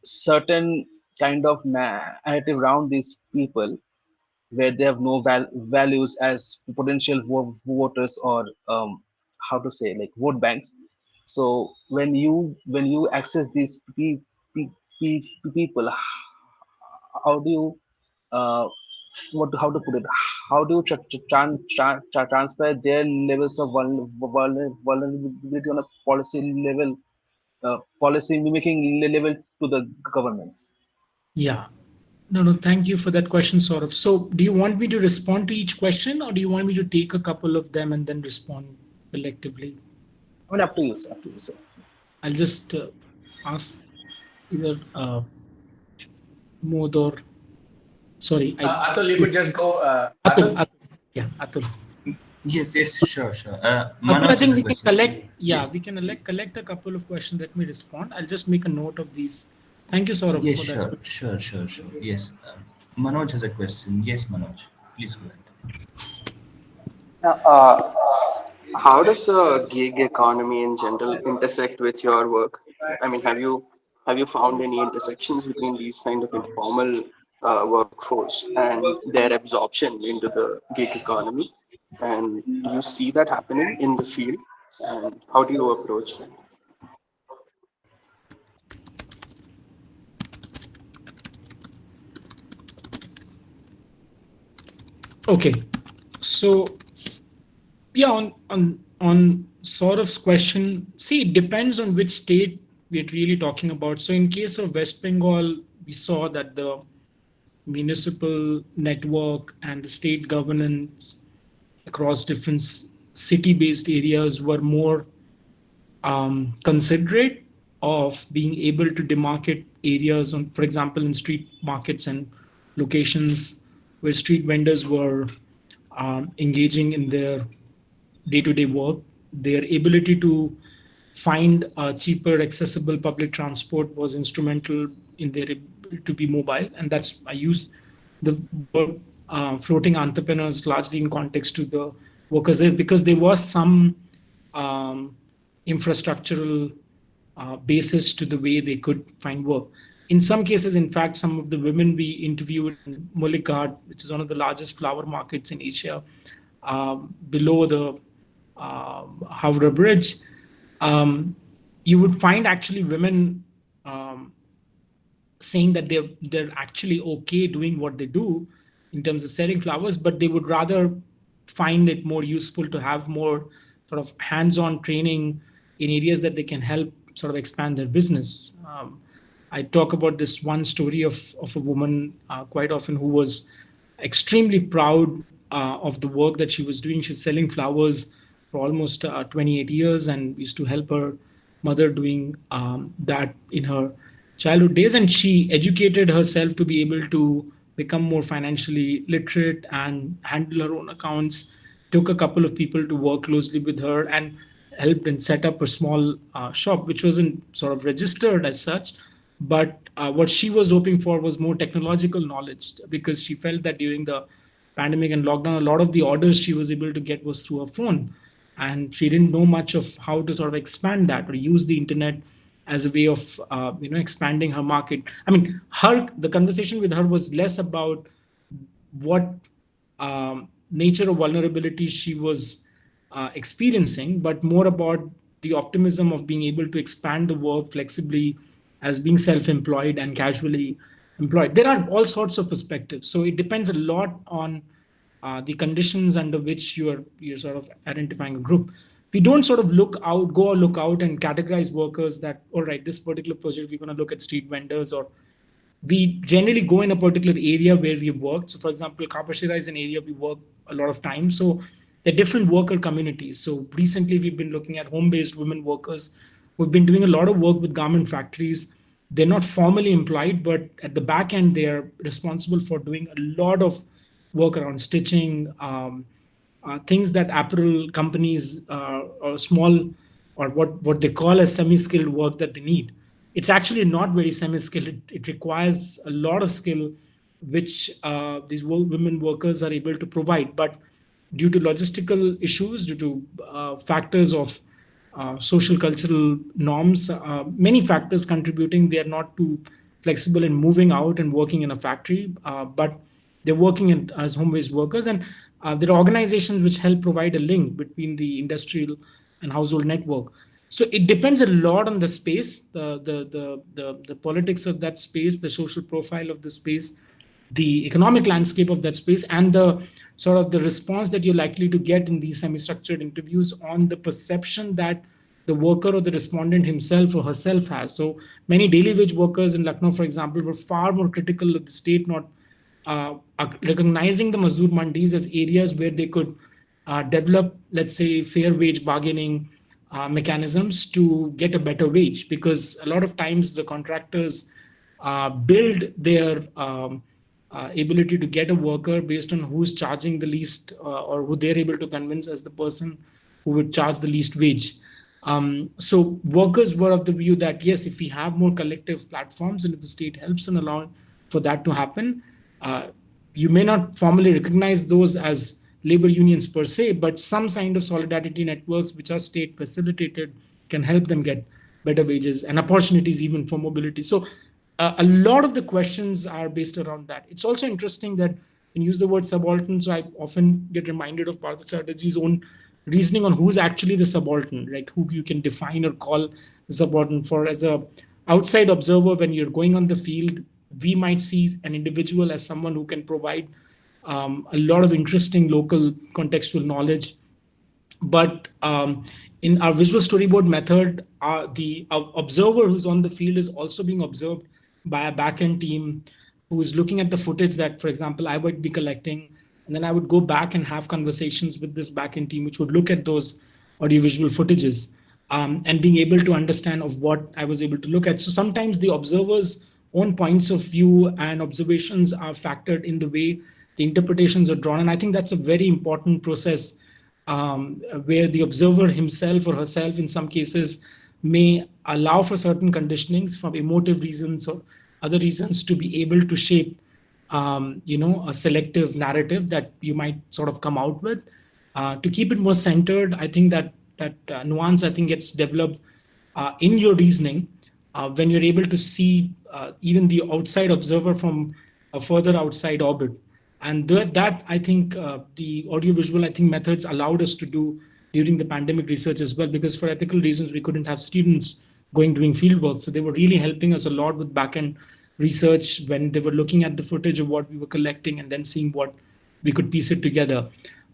certain kind of narrative around these people, where they have no values as potential voters, or how to say, like vote banks. So when you access these people, how do you uh, how to put it? How do you transfer their levels of vulnerability on a policy level, policy mimicking level to the governments? Yeah. No, no, thank you for that question, sort of. So, do you want me to respond to each question, or do you want me to take a couple of them and then respond collectively? I mean, up to you, sir. Up to you, sir. I'll just ask either Mod or sorry, Atul, you could just go. Atul, Atul? Atul. Yeah, Atul. Yes, yes, sure, sure. Atul, I Manoj has think a we can question. collect. Yeah, Yes, we can collect a couple of questions. Let me respond. I'll just make a note of these. Thank you, Saurav, yes, for that. sure, sure, sure, sure. Yes, Manoj has a question. Yes, Manoj, please go ahead. Yeah, how does the gig economy in general intersect with your work? I mean, have you found any intersections between these kind of informal workforce and their absorption into the gig economy? And do you see that happening in the field? And how do you approach that? Okay, so yeah, on Saurav's question, see, it depends on which state we're really talking about. So in case of West Bengal, we saw that the municipal network and the state governance across different city-based areas were more considerate of being able to demarcate areas on, for example, in street markets and locations where street vendors were engaging in their day-to-day work. Their ability to find cheaper, accessible public transport was instrumental in their ability to be mobile, and that's I use the word floating entrepreneurs largely in context to the workers there because there was some um, infrastructural basis to the way they could find work. In some cases, in fact, some of the women we interviewed in Mulikad, which is one of the largest flower markets in Asia, below the Howrah Bridge, um, you would find actually women um, saying that they're actually okay doing what they do in terms of selling flowers, but they would rather find it more useful to have more sort of hands-on training in areas that they can help sort of expand their business. I talk about this one story of a woman quite often who was extremely proud of the work that she was doing. She's selling flowers for almost 28 years and used to help her mother doing that in her childhood days. And she educated herself to be able to become more financially literate and handle her own accounts. Took a couple of people to work closely with her and helped and set up a small shop, which wasn't sort of registered as such. But what she was hoping for was more technological knowledge because she felt that during the pandemic and lockdown, a lot of the orders she was able to get was through her phone. and she didn't know much of how to sort of expand that or use the internet as a way of expanding her market. I mean, the conversation with her was less about what nature of vulnerabilities she was experiencing, but more about the optimism of being able to expand the work flexibly as being self-employed and casually employed. There are all sorts of perspectives, so it depends a lot on the conditions under which you're sort of identifying a group. We don't sort of look out and categorize workers that, all right, this particular project we're going to look at street vendors, or we generally go in a particular area where we worked. So, for example, Kapashira is an area we work a lot of time. So, the different worker communities. So, recently we've been looking at home-based women workers who've been doing a lot of work with garment factories. They're not formally employed, but at the back end, they are responsible for doing a lot of work around stitching, things that apparel companies or small, or what they call as semi-skilled work that they need. It's actually not very semi-skilled. It requires a lot of skill, which these women workers are able to provide. But due to logistical issues, due to factors of social cultural norms, many factors contributing, they are not too flexible in moving out and working in a factory, but they're working as home-based workers. And there are organizations which help provide a link between the industrial and household network. So it depends a lot on the space, the politics of that space, the social profile of the space, the economic landscape of that space, and the sort of the response that you're likely to get in these semi-structured interviews on the perception that the worker or the respondent himself or herself has. So many daily wage workers in Lucknow, for example, were far more critical of the state not recognizing the Mazdoor mandis as areas where they could develop, let's say, fair wage bargaining mechanisms to get a better wage, because a lot of times the contractors build their ability to get a worker based on who's charging the least, or who they're able to convince as the person who would charge the least wage. So workers were of the view that, yes, if we have more collective platforms and if the state helps and allow for that to happen, you may not formally recognize those as labor unions per se, but some kind of solidarity networks which are state facilitated can help them get better wages and opportunities even for mobility. So a lot of the questions are based around that. It's also interesting that when you use the word subaltern, so I often get reminded of Partha Chatterjee's own reasoning on who's actually the subaltern, right? Who you can define or call the subaltern for. As a outside observer, when you're going on the field, we might see an individual as someone who can provide a lot of interesting local contextual knowledge. But in our visual storyboard method, the observer who's on the field is also being observed by a back-end team who is looking at the footage that, for example, I would be collecting. And then I would go back and have conversations with this back-end team, which would look at those audiovisual footages and being able to understand of what I was able to look at. So sometimes the observer's own points of view and observations are factored in the way the interpretations are drawn. And I think that's a very important process where the observer himself or herself, in some cases, may allow for certain conditionings from emotive reasons or other reasons to be able to shape a selective narrative that you might sort of come out with. To keep it more centered, I think that nuance, I think, gets developed in your reasoning when you're able to see even the outside observer from a further outside orbit. And that I think the audiovisual, I think, methods allowed us to do during the pandemic research as well, because for ethical reasons, we couldn't have students doing field work. So they were really helping us a lot with back-end research when they were looking at the footage of what we were collecting and then seeing what we could piece it together.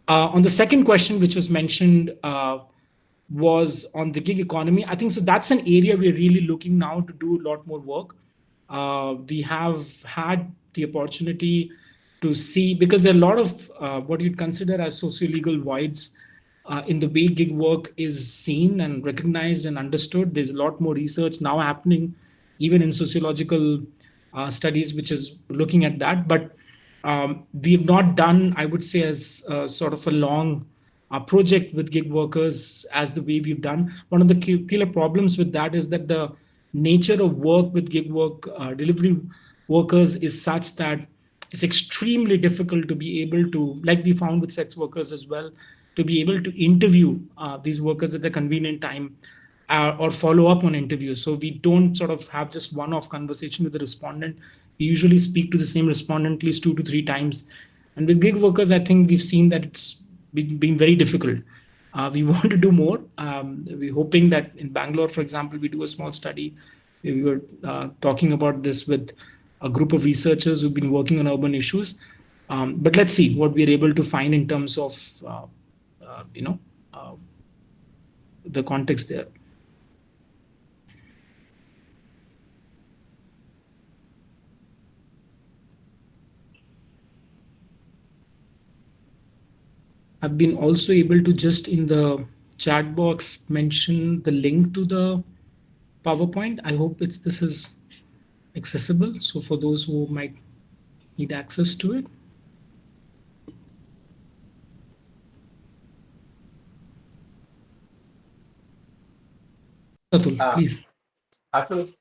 On the second question, which was mentioned, was on the gig economy. I think so that's an area we're really looking now to do a lot more work. We have had the opportunity to see, because there are a lot of what you'd consider as socio-legal voids in the way gig work is seen and recognized and understood. There's a lot more research now happening, even in sociological studies, which is looking at that. But we have not done, I would say, as sort of a long project with gig workers as the way we've done. One of the killer problems with that is that the nature of work with gig work delivery workers is such that it's extremely difficult to be able to, like we found with sex workers as well, to be able to interview these workers at the convenient time or follow up on interviews. So we don't sort of have just one-off conversation with the respondent. We usually speak to the same respondent at least 2 to 3 times. And with gig workers, I think we've seen that it's been very difficult. We want to do more. We're hoping that in Bangalore, for example, we do a small study. We were talking about this with a group of researchers who've been working on urban issues. But let's see what we're able to find in terms of, the context there. I've been also able to just in the chat box mention the link to the PowerPoint. I hope this is accessible. So for those who might need access to it. Atul, please. Atul,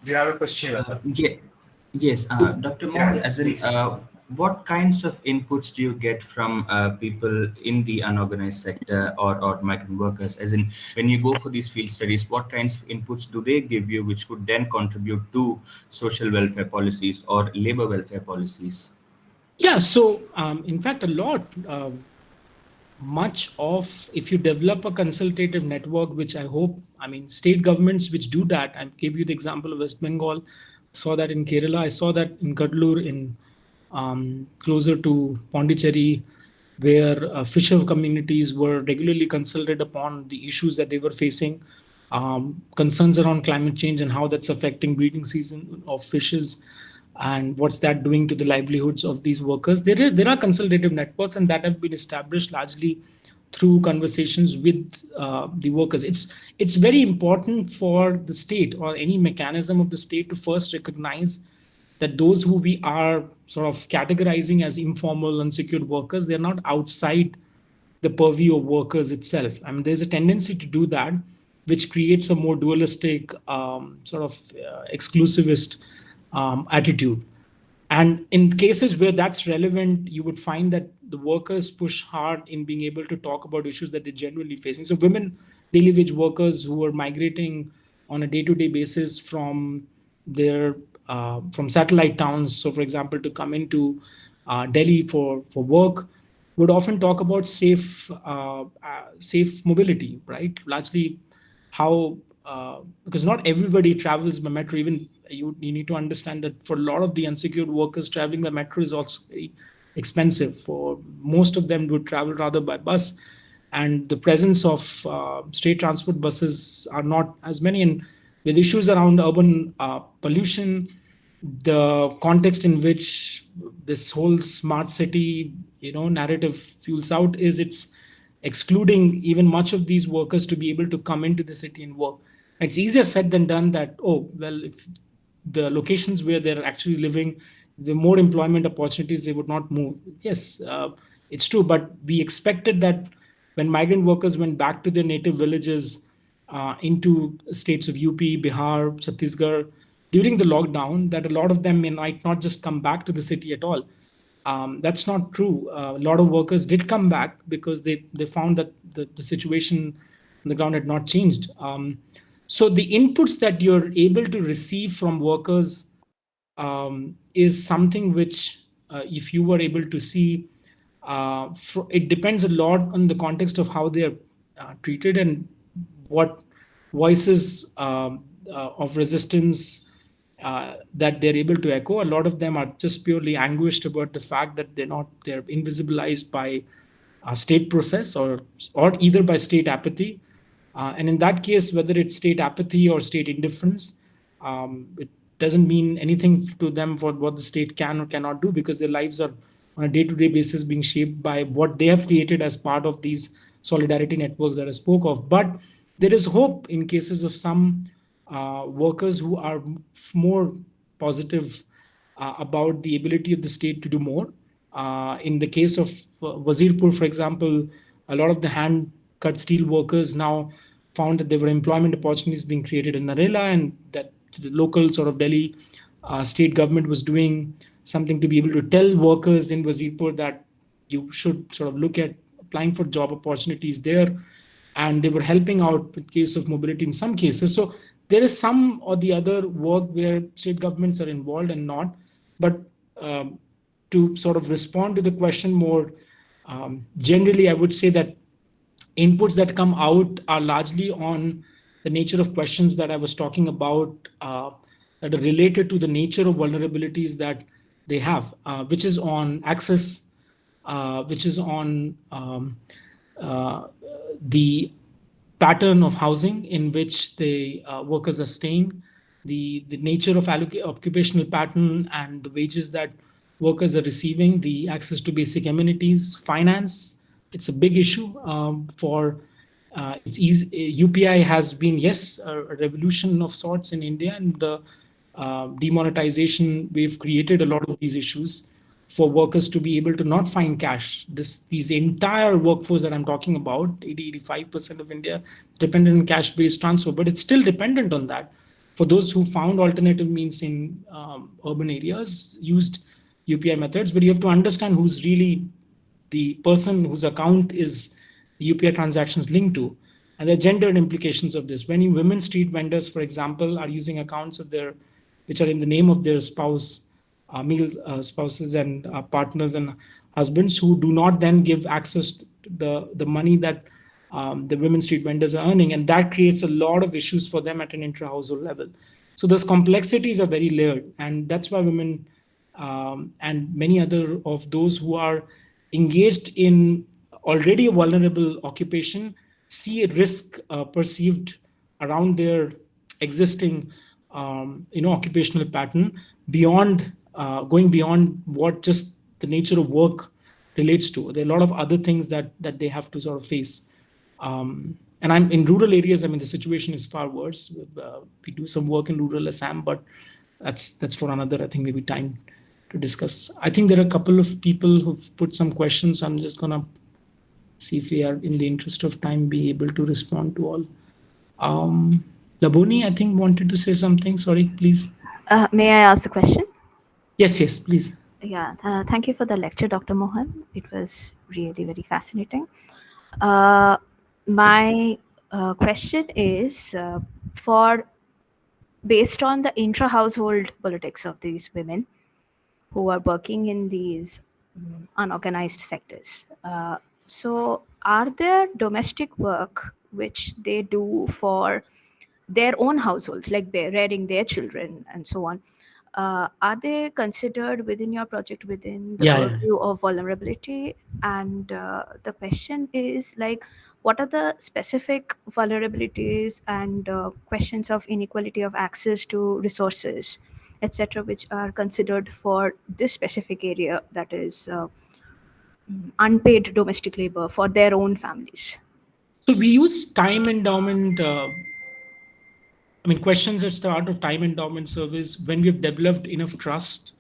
do you have a question? Yes, Dr. Mohan, as in, what kinds of inputs do you get from people in the unorganized sector or migrant workers? As in, when you go for these field studies, what kinds of inputs do they give you, which could then contribute to social welfare policies or labor welfare policies? Yeah, so in fact, a lot. Much of, if you develop a consultative network, which I hope, I mean, state governments which do that, I gave you the example of West Bengal, saw that in Kerala, I saw that in Kadlur, in closer to Pondicherry, where fisher communities were regularly consulted upon the issues that they were facing, concerns around climate change and how that's affecting breeding season of fishes, and what's that doing to the livelihoods of these workers. There are consultative networks, and that have been established largely through conversations with the workers. It's very important for the state or any mechanism of the state to first recognize that those who we are sort of categorizing as informal, unsecured workers, they're not outside the purview of workers itself. I mean, there's a tendency to do that, which creates a more dualistic, sort of exclusivist attitude. And in cases where that's relevant, you would find that the workers push hard in being able to talk about issues that they're genuinely facing. So women, daily wage workers who are migrating on a day-to-day basis from their from satellite towns, so for example, to come into Delhi for work, would often talk about safe mobility, right? Largely how because not everybody travels by metro. Even you need to understand that for a lot of the unsecured workers, traveling by metro is also very expensive. For most of them, would travel rather by bus, and the presence of state transport buses are not as many. And with issues around urban pollution, the context in which this whole smart city, narrative fuels out is it's excluding even much of these workers to be able to come into the city and work. It's easier said than done that, oh, well, if the locations where they're actually living, the more employment opportunities, they would not move. Yes, it's true. But we expected that when migrant workers went back to their native villages into states of UP, Bihar, Chhattisgarh, during the lockdown, that a lot of them might not just come back to the city at all. That's not true. A lot of workers did come back because they found that the situation on the ground had not changed. So the inputs that you're able to receive from workers is something which, if you were able to see, it depends a lot on the context of how they are treated and what voices of resistance that they're able to echo. A lot of them are just purely anguished about the fact that they're invisibilized by a state process or either by state apathy. And in that case, whether it's state apathy or state indifference, it doesn't mean anything to them for what the state can or cannot do, because their lives are on a day-to-day basis being shaped by what they have created as part of these solidarity networks that I spoke of. But there is hope in cases of some workers who are more positive about the ability of the state to do more. In the case of Wazirpur, for example, a lot of the hand-cut steel workers now found that there were employment opportunities being created in Narela, and that the local sort of Delhi state government was doing something to be able to tell workers in Wazirpur that you should sort of look at applying for job opportunities there. And they were helping out with case of mobility in some cases. So there is some or the other work where state governments are involved and not. But um, to sort of respond to the question more generally, I would say that inputs that come out are largely on the nature of questions that I was talking about, that are related to the nature of vulnerabilities that they have, which is on access, which is on uh, the pattern of housing in which the workers are staying, the nature of occupational pattern and the wages that workers are receiving, the access to basic amenities, finance. It's a big issue for it's easy. UPI has been, yes, a revolution of sorts in India, and the demonetization, we've created a lot of these issues for workers to be able to not find cash. These entire workforce that I'm talking about, 80-85% of India dependent on cash-based transfer, but it's still dependent on that. For those who found alternative means in urban areas, used UPI methods, but you have to understand who's really the person whose account is the UPI transactions linked to, and the gendered implications of this. When women street vendors, for example, are using accounts of their, which are in the name of their spouse, male spouses and partners and husbands, who do not then give access to the money that the women street vendors are earning, and that creates a lot of issues for them at an intra-household level. So those complexities are very layered, and that's why women and many other of those who are engaged in already a vulnerable occupation see a risk perceived around their existing occupational pattern beyond going beyond what just the nature of work relates to. There are a lot of other things that they have to sort of face. And I'm in rural areas. I mean, the situation is far worse. We do some work in rural Assam, but that's for another, I think, maybe time to discuss. I think there are a couple of people who've put some questions. I'm just gonna see if we are, in the interest of time, be able to respond to all. Laboni, I think, wanted to say something. Sorry, please. May I ask the question? Yes, please. Yeah, thank you for the lecture, Dr. Mohan. It was really very fascinating. My question is for based on the intra-household politics of these women who are working in these unorganized sectors. So are there domestic work which they do for their own households, like rearing their children and so on? Are they considered within your project within the purview of vulnerability? And the question is like, what are the specific vulnerabilities and questions of inequality of access to resources, etc., which are considered for this specific area, that is unpaid domestic labor for their own families? So we use time endowment. Questions at the art of time endowment service when we've developed enough trust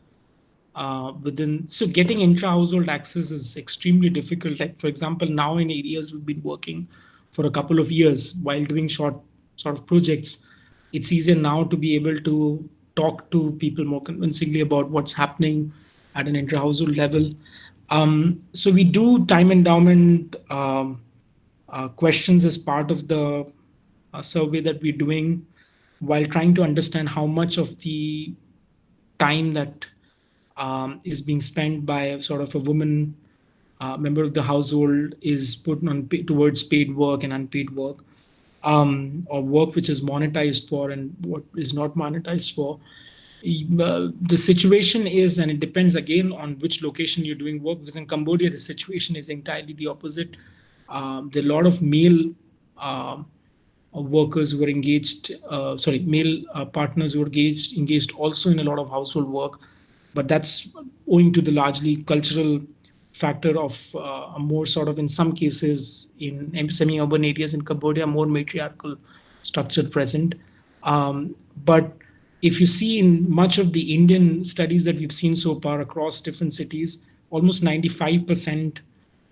within. So getting intra-household access is extremely difficult. Like, for example, now in areas we've been working for a couple of years while doing short sort of projects, it's easier now to be able to talk to people more convincingly about what's happening at an intra-household level. So we do time endowment questions as part of the survey that we're doing, while trying to understand how much of the time that is being spent by a sort of a woman member of the household is put on towards paid work and unpaid work, or work which is monetized for and what is not monetized for. The situation is, and it depends again on which location you're doing work, because in Cambodia the situation is entirely the opposite. There are a lot of male workers who are engaged, male partners who are engaged also in a lot of household work, but that's owing to the largely cultural factor of a more sort of, in some cases, in semi-urban areas in Cambodia, more matriarchal structure present. But if you see in much of the Indian studies that we've seen so far across different cities, almost 95%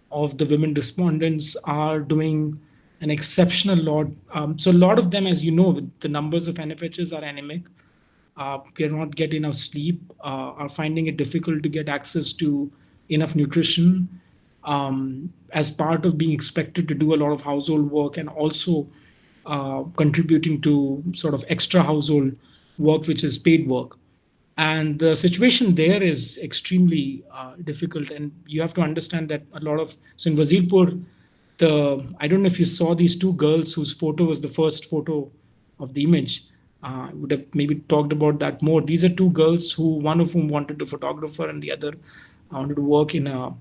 of the women respondents are doing an exceptional lot. So a lot of them, as you know, the numbers of NFHs are anemic. Cannot get enough sleep, are finding it difficult to get access to enough nutrition. as part of being expected to do a lot of household work and also contributing to sort of extra household work, which is paid work. And the situation there is extremely difficult. And you have to understand that a lot of, so in Wazirpur, I don't know if you saw these two girls whose photo was the first photo of the image. I would have maybe talked about that more. These are two girls who, one of whom wanted to photographer and the other wanted to work in a,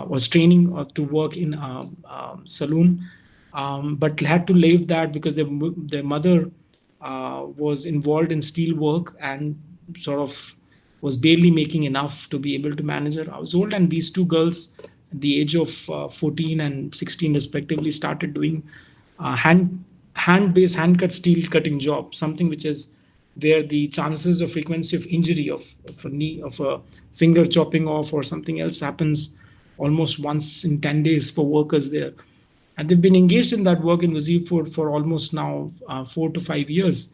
was training to work in a, saloon, but had to leave that because their mother was involved in steel work and sort of was barely making enough to be able to manage her household. And these two girls, at the age of 14 and 16 respectively, started doing hand-based hand cut steel cutting job, something which is where the chances of frequency of injury of a knee, of a finger chopping off or something else happens almost once in 10 days for workers there. And they've been engaged in that work in Wazirpur for almost now 4 to 5 years.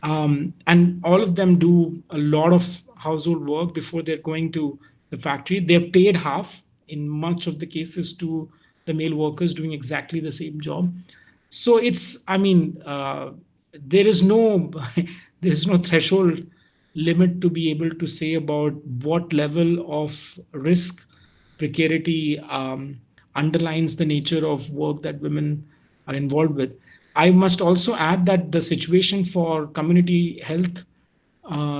And all of them do a lot of household work before they're going to the factory. They're paid half in much of the cases to the male workers doing exactly the same job. So it's, I mean, there is no there is no threshold limit to be able to say about what level of risk precarity underlines the nature of work that women are involved with. I must also add that the situation for community health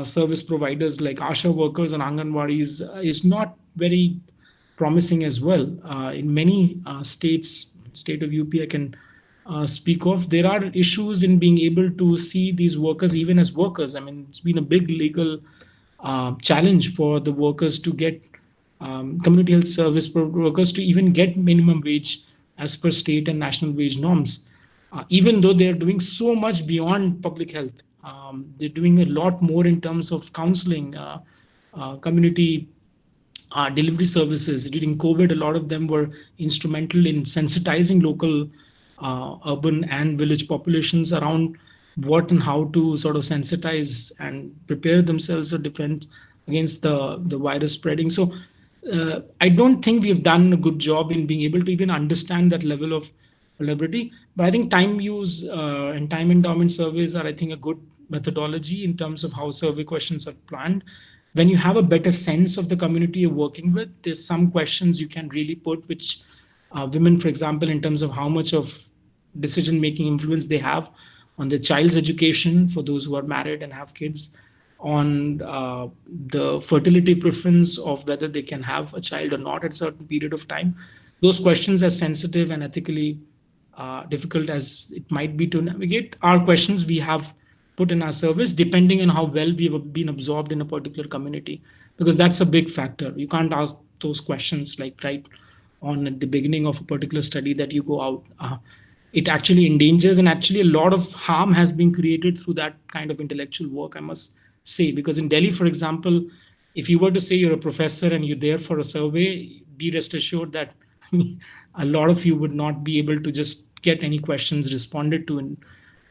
service providers like ASHA workers and Anganwadis is not very promising as well. In many states, state of UP, I can speak of, there are issues in being able to see these workers even as workers. I mean, it's been a big legal challenge for the workers to get community health service workers to even get minimum wage as per state and national wage norms, even though they're doing so much beyond public health. They're doing a lot more in terms of counseling, community delivery services. During COVID, a lot of them were instrumental in sensitizing local urban and village populations around what and how to sort of sensitize and prepare themselves for defense against the virus spreading. So I don't think we've done a good job in being able to even understand that level of vulnerability. But I think time use and time endowment surveys are, I think, a good methodology in terms of how survey questions are planned. When you have a better sense of the community you're working with, there's some questions you can really put, which women, for example, in terms of how much of decision making influence they have on their child's education for those who are married and have kids, on the fertility preference of whether they can have a child or not at a certain period of time. Those questions, as sensitive and ethically difficult as it might be to navigate, are questions we have put in our service depending on how well we've been absorbed in a particular community, because that's a big factor. You can't ask those questions like right on at the beginning of a particular study that you go out. It actually endangers, and actually a lot of harm has been created through that kind of intellectual work, I must say. Because in Delhi, for example, if you were to say you're a professor and you're there for a survey, be rest assured that a lot of you would not be able to just get any questions responded to, and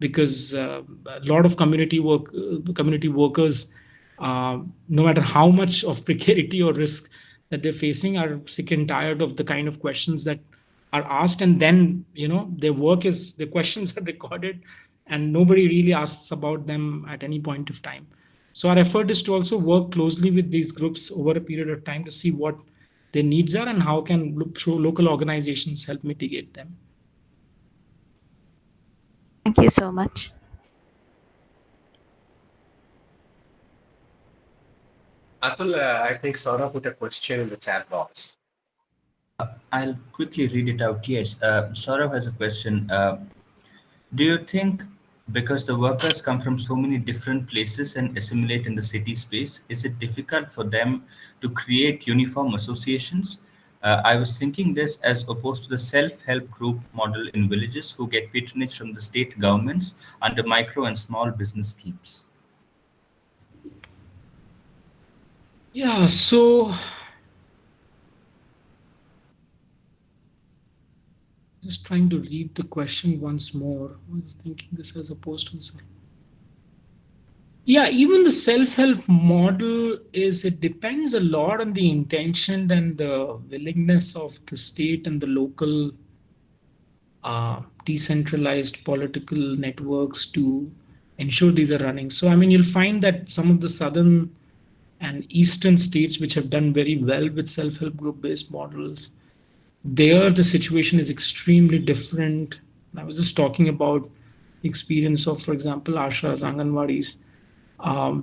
because a lot of community workers, no matter how much of precarity or risk that they're facing, are sick and tired of the kind of questions that are asked. And then their questions are recorded and nobody really asks about them at any point of time. So our effort is to also work closely with these groups over a period of time to see what their needs are and how can local organizations help mitigate them. Thank you so much. Atul, I think Saurabh put a question in the chat box. I'll quickly read it out. Yes, Saurav has a question. Do you think because the workers come from so many different places and assimilate in the city space, is it difficult for them to create uniform associations? I was thinking this as opposed to the self-help group model in villages who get patronage from the state governments under micro and small business schemes. Yeah, so just trying to read the question once more. I was thinking this as opposed to. Yeah, even the self-help model it depends a lot on the intention and the willingness of the state and the local decentralized political networks to ensure these are running. So, I mean, you'll find that some of the southern and eastern states which have done very well with self-help group based models, there the situation is extremely different. I was just talking about the experience of, for example, ashas, anganwadis,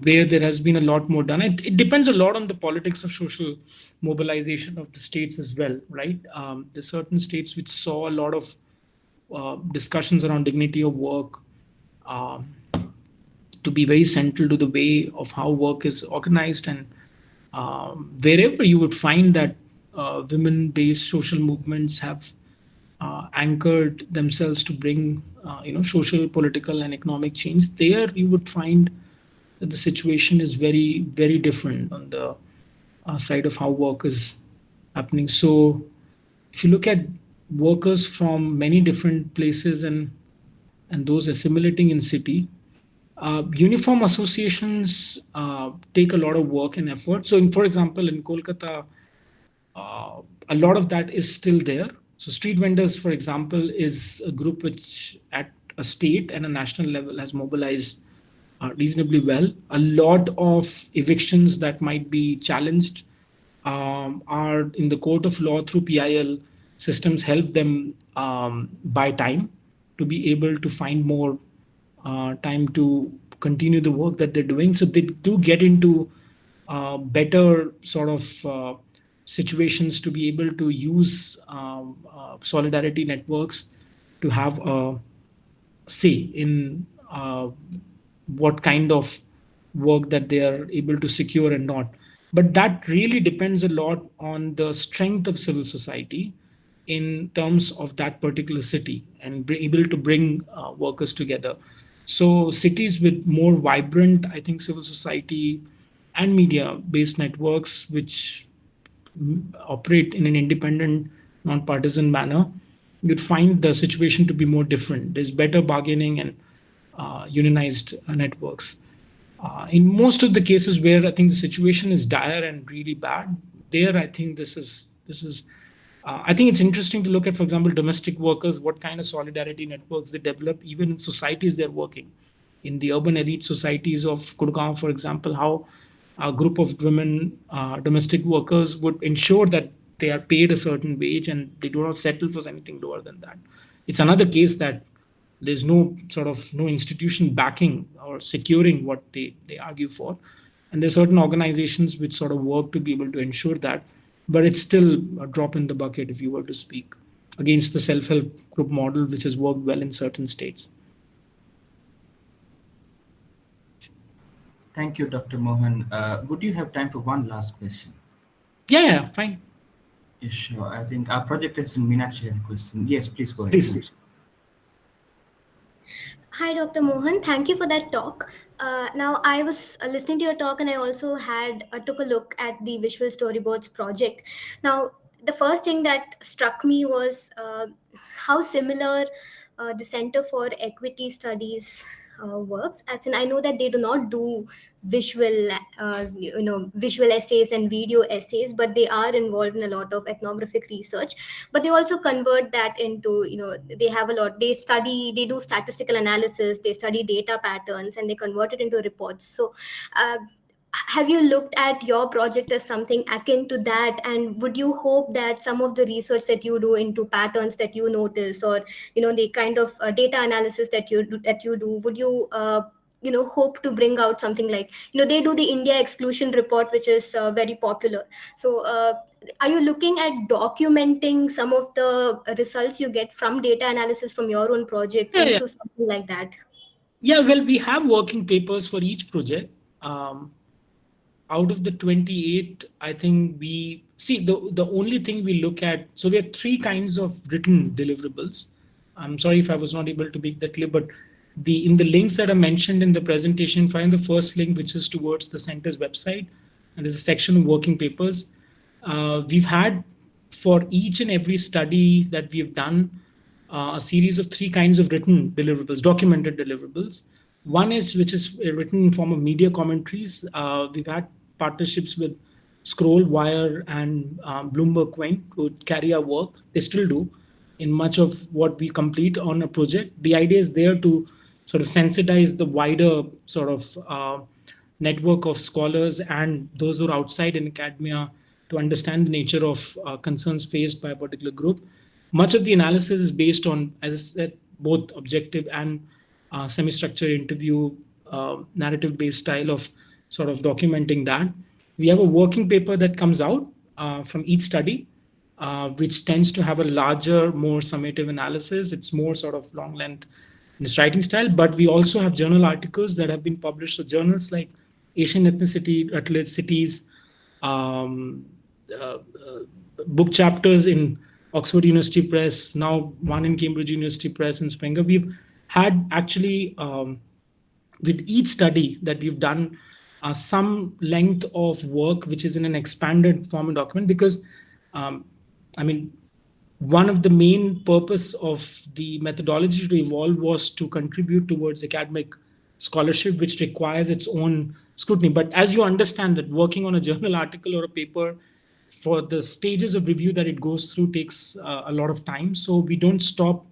where there has been a lot more done. It depends a lot on the politics of social mobilization of the states as well, right? There's certain states which saw a lot of discussions around dignity of work um, to be very central to the way of how work is organized, and wherever you would find that women-based social movements have anchored themselves to bring social, political, and economic change, there you would find that the situation is very, very different on the side of how work is happening. So if you look at workers from many different places and those assimilating in city, uniform associations take a lot of work and effort. So, for example, in Kolkata, a lot of that is still there. So, street vendors, for example, is a group which at a state and a national level has mobilized reasonably well. A lot of evictions that might be challenged are in the court of law through PIL systems, help them buy time to be able to find more time to continue the work that they're doing. So they do get into better sort of situations to be able to use solidarity networks to have a say in what kind of work that they are able to secure and not. But that really depends a lot on the strength of civil society in terms of that particular city and be able to bring workers together. So cities with more vibrant, I think, civil society and media-based networks, which operate in an independent, non-partisan manner, you'd find the situation to be more different. There's better bargaining and unionized networks. In most of the cases where I think the situation is dire and really bad, there I think this is. I think it's interesting to look at, for example, domestic workers, what kind of solidarity networks they develop, even in societies they're working. In the urban elite societies of Gurgaon, for example, how a group of women domestic workers would ensure that they are paid a certain wage and they do not settle for anything lower than that. It's another case that there's no institution backing or securing what they argue for. And there's certain organizations which sort of work to be able to ensure that, but it's still a drop in the bucket if you were to speak against the self-help group model, which has worked well in certain states. Thank you, Dr. Mohan. Would you have time for one last question? Yeah, fine. Yes, sure. I think our project is in Meenakshi had a question. Yes, please go ahead. Please. Hi, Dr. Mohan. Thank you for that talk. Now, I was listening to your talk, and I also took a look at the visual storyboards project. Now, the first thing that struck me was how similar the Center for Equity Studies works. As in, I know that they do not do visual, visual essays and video essays, but they are involved in a lot of ethnographic research. But they also convert that into, they have a lot. They do statistical analysis, they study data patterns, and they convert it into reports. So. Have you looked at your project as something akin to that, and would you hope that some of the research that you do into patterns that you notice, or the kind of data analysis that you do, would you hope to bring out something like, they do the India exclusion report, which is very popular. So are you looking at documenting some of the results you get from data analysis from your own project into something like that? Yeah, well, we have working papers for each project. Out of the 28, I think we see the only thing we look at. So we have three kinds of written deliverables. I'm sorry if I was not able to make that clear, but in the links that are mentioned in the presentation, find the first link, which is towards the center's website, and there's a section of working papers. We've had for each and every study that we've done a series of three kinds of written deliverables, documented deliverables. One is which is written in form of media commentaries. We've had partnerships with Scroll, Wire, and Bloomberg Quaint to carry our work. They still do in much of what we complete on a project. The idea is there to sort of sensitize the wider sort of network of scholars and those who are outside in academia to understand the nature of concerns faced by a particular group. Much of the analysis is based on, as I said, both objective and semi-structured interview, narrative-based style of sort of documenting that. We have a working paper that comes out from each study, which tends to have a larger, more summative analysis. It's more sort of long length in its writing style, but we also have journal articles that have been published. So journals like Asian Ethnicity, Rutledge Cities, um, uh, uh, book chapters in Oxford University Press, now one in Cambridge University Press in Springer. We've had actually, with each study that we've done, some length of work which is in an expanded form and document, because um, I mean, one of the main purpose of the methodology to evolve was to contribute towards academic scholarship, which requires its own scrutiny. But as you understand that working on a journal article or a paper, for the stages of review that it goes through takes a lot of time. So we don't stop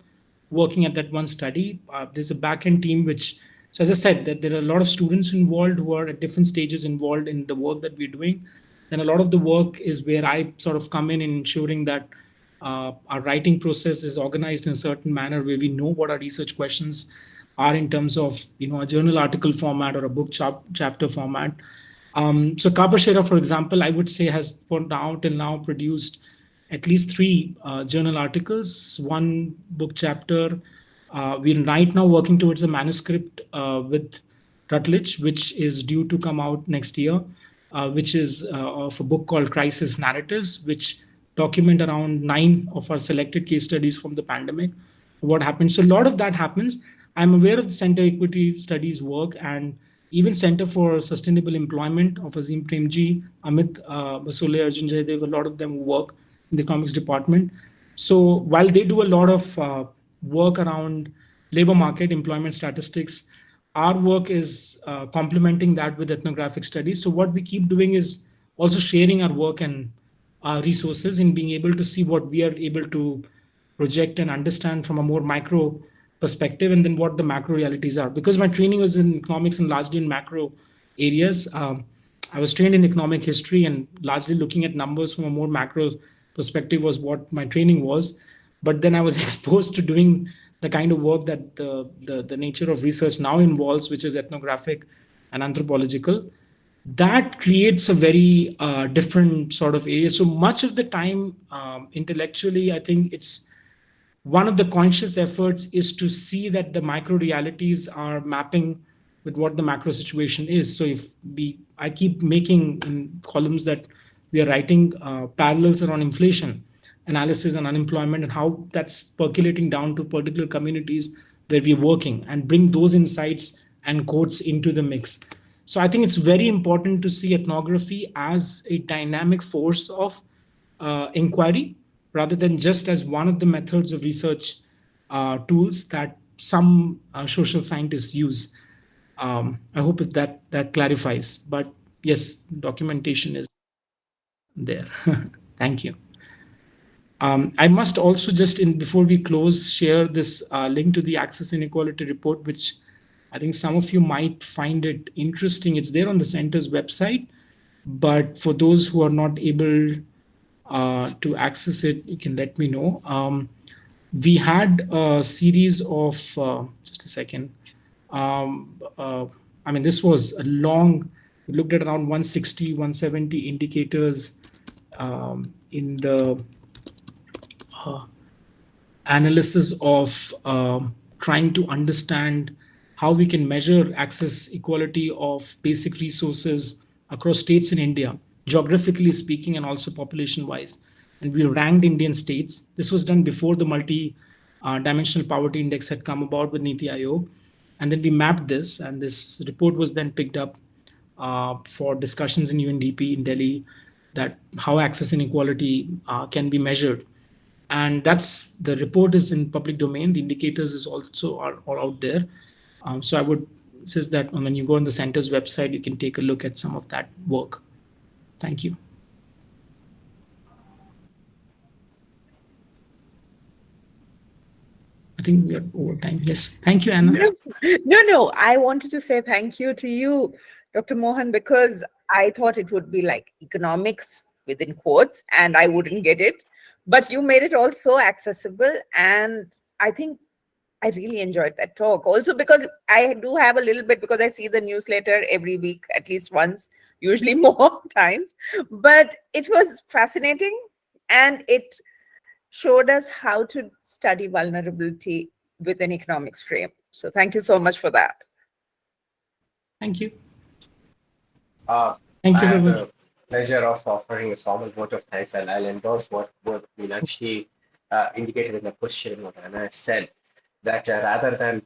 working at that one study. There's a back-end team which, so as I said, that there are a lot of students involved who are at different stages involved in the work that we're doing. And a lot of the work is where I sort of come in ensuring that our writing process is organized in a certain manner where we know what our research questions are in terms of, you know, a journal article format or a book chapter format. So Kapashera, for example, I would say has for now till now produced at least three journal articles, one book chapter. We're right now working towards a manuscript with Rutledge, which is due to come out next year, which is of a book called Crisis Narratives, which document around 9 of our selected case studies from the pandemic. What happened? So a lot of that happens. I'm aware of the Center Equity Studies work, and even Center for Sustainable Employment of Azim Premji, Amit Basole, Arjun Jaydev, a lot of them work in the economics department. So while they do a lot of work around labor market employment statistics, our work is complementing that with ethnographic studies. So what we keep doing is also sharing our work and our resources in being able to see what we are able to project and understand from a more micro perspective, and then what the macro realities are. Because my training was in economics and largely in macro areas, I was trained in economic history, and largely looking at numbers from a more macro perspective was what my training was. But then I was exposed to doing the kind of work that the nature of research now involves, which is ethnographic and anthropological. That creates a very different sort of area. So much of the time, intellectually, I think it's one of the conscious efforts is to see that the micro realities are mapping with what the macro situation is. So if I keep making in columns that we are writing parallels around inflation analysis and unemployment and how that's percolating down to particular communities where we're working, and bring those insights and quotes into the mix. So I think it's very important to see ethnography as a dynamic force of inquiry, rather than just as one of the methods of research tools that some social scientists use. I hope that clarifies. But yes, documentation is there. Thank you. I must also just, before we close, share this link to the Access Inequality Report, which I think some of you might find it interesting. It's there on the center's website, but for those who are not able to access it, you can let me know. We had a series of, just a second. I mean, this was a long, we looked at around 160, 170 indicators in the analysis of trying to understand how we can measure access equality of basic resources across states in India, geographically speaking, and also population wise. And we ranked Indian states. This was done before the multi-dimensional poverty index had come about with Niti Aayog. And then we mapped this, and this report was then picked up for discussions in UNDP in Delhi, that how access inequality can be measured. And that's, the report is in public domain. The indicators is also are out there. So I would it's just that when you go on the center's website, you can take a look at some of that work. Thank you. I think we are over time. Yes. Thank you, Anna. No. I wanted to say thank you to you, Dr. Mohan, because I thought it would be like economics within quotes and I wouldn't get it. But you made it all so accessible. And I think I really enjoyed that talk. Also, because I do have a little bit, because I see the newsletter every week, at least once, usually more times. But it was fascinating and it showed us how to study vulnerability with an economics frame. So thank you so much for that. Thank you. I Thank you very have much. the pleasure of offering a formal vote of thanks, and I'll endorse what Meenakshi indicated in the question, what Anna said, that rather than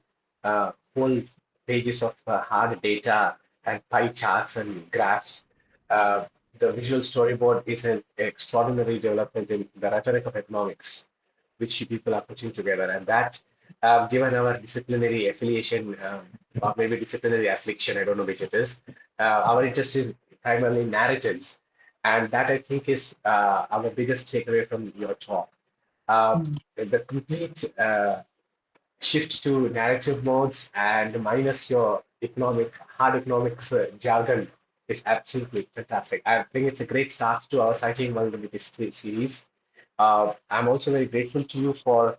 full pages of hard data and pie charts and graphs, uh, the visual storyboard is an extraordinary development in the rhetoric of economics, which you people are putting together. And that, given our disciplinary affiliation, or maybe disciplinary affliction, I don't know which it is, our interest is primarily narratives. And that I think is our biggest takeaway from your talk. The complete shift to narrative modes and minus your hard economics jargon is absolutely fantastic. I think it's a great start to our citing vulnerability series. I'm also very grateful to you for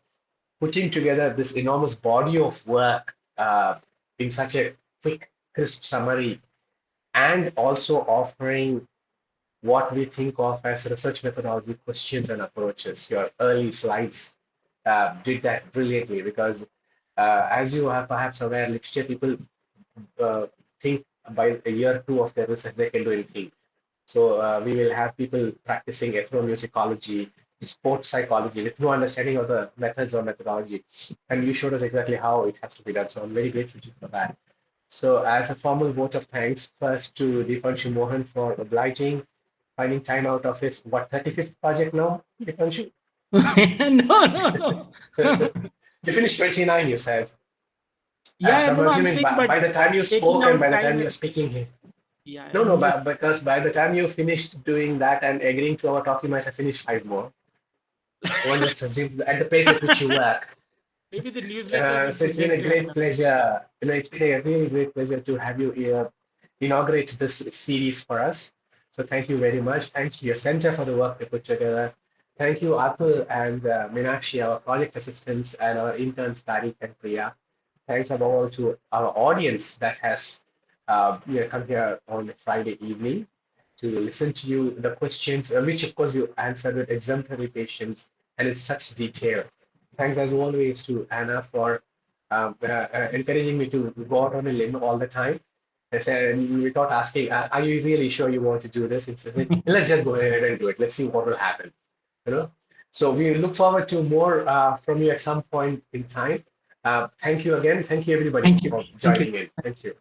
putting together this enormous body of work in such a quick, crisp summary, and also offering what we think of as research methodology questions and approaches. Your early slides did that brilliantly because, as you are perhaps aware, literature people uh, think by a year two of their research they can do anything. So we will have people practicing ethnomusicology, sports psychology with no understanding of the methods or methodology. And you showed us exactly how it has to be done. So I'm very grateful to you for that. So as a formal vote of thanks, first to Deepanshu Mohan for obliging, finding time out of his, what, 35th project now, Deepanshu? No. You finished 29, you said. Yeah, So I'm no, I'm assuming saying, but by the time you taking spoke and out by the time time. you're speaking here. Yeah, No, I'm just, because by the time you finished doing that and agreeing to our talk, you might have finished 5 more. One just assumes that at the pace at which you work. maybe the newsletters So it's been a interject to great Anna. pleasure. It's been a really great pleasure to have you here inaugurate this series for us. So thank you very much. Thanks to your center for the work they put together. Thank you, Atul and Meenakshi, our project assistants, and our interns, Tariq and Priya. Thanks above all to our audience that has come here on a Friday evening to listen to you, the questions, which of course you answered with exemplary patience and in such detail. Thanks as always to Anna for encouraging me to go out on a limb all the time. I said, without asking, are you really sure you want to do this? Instead, let's just go ahead and do it. Let's see what will happen. You know. So we look forward to more from you at some point in time. Thank you again. Thank you everybody Thank you. for Thank you. joining in. Thank you.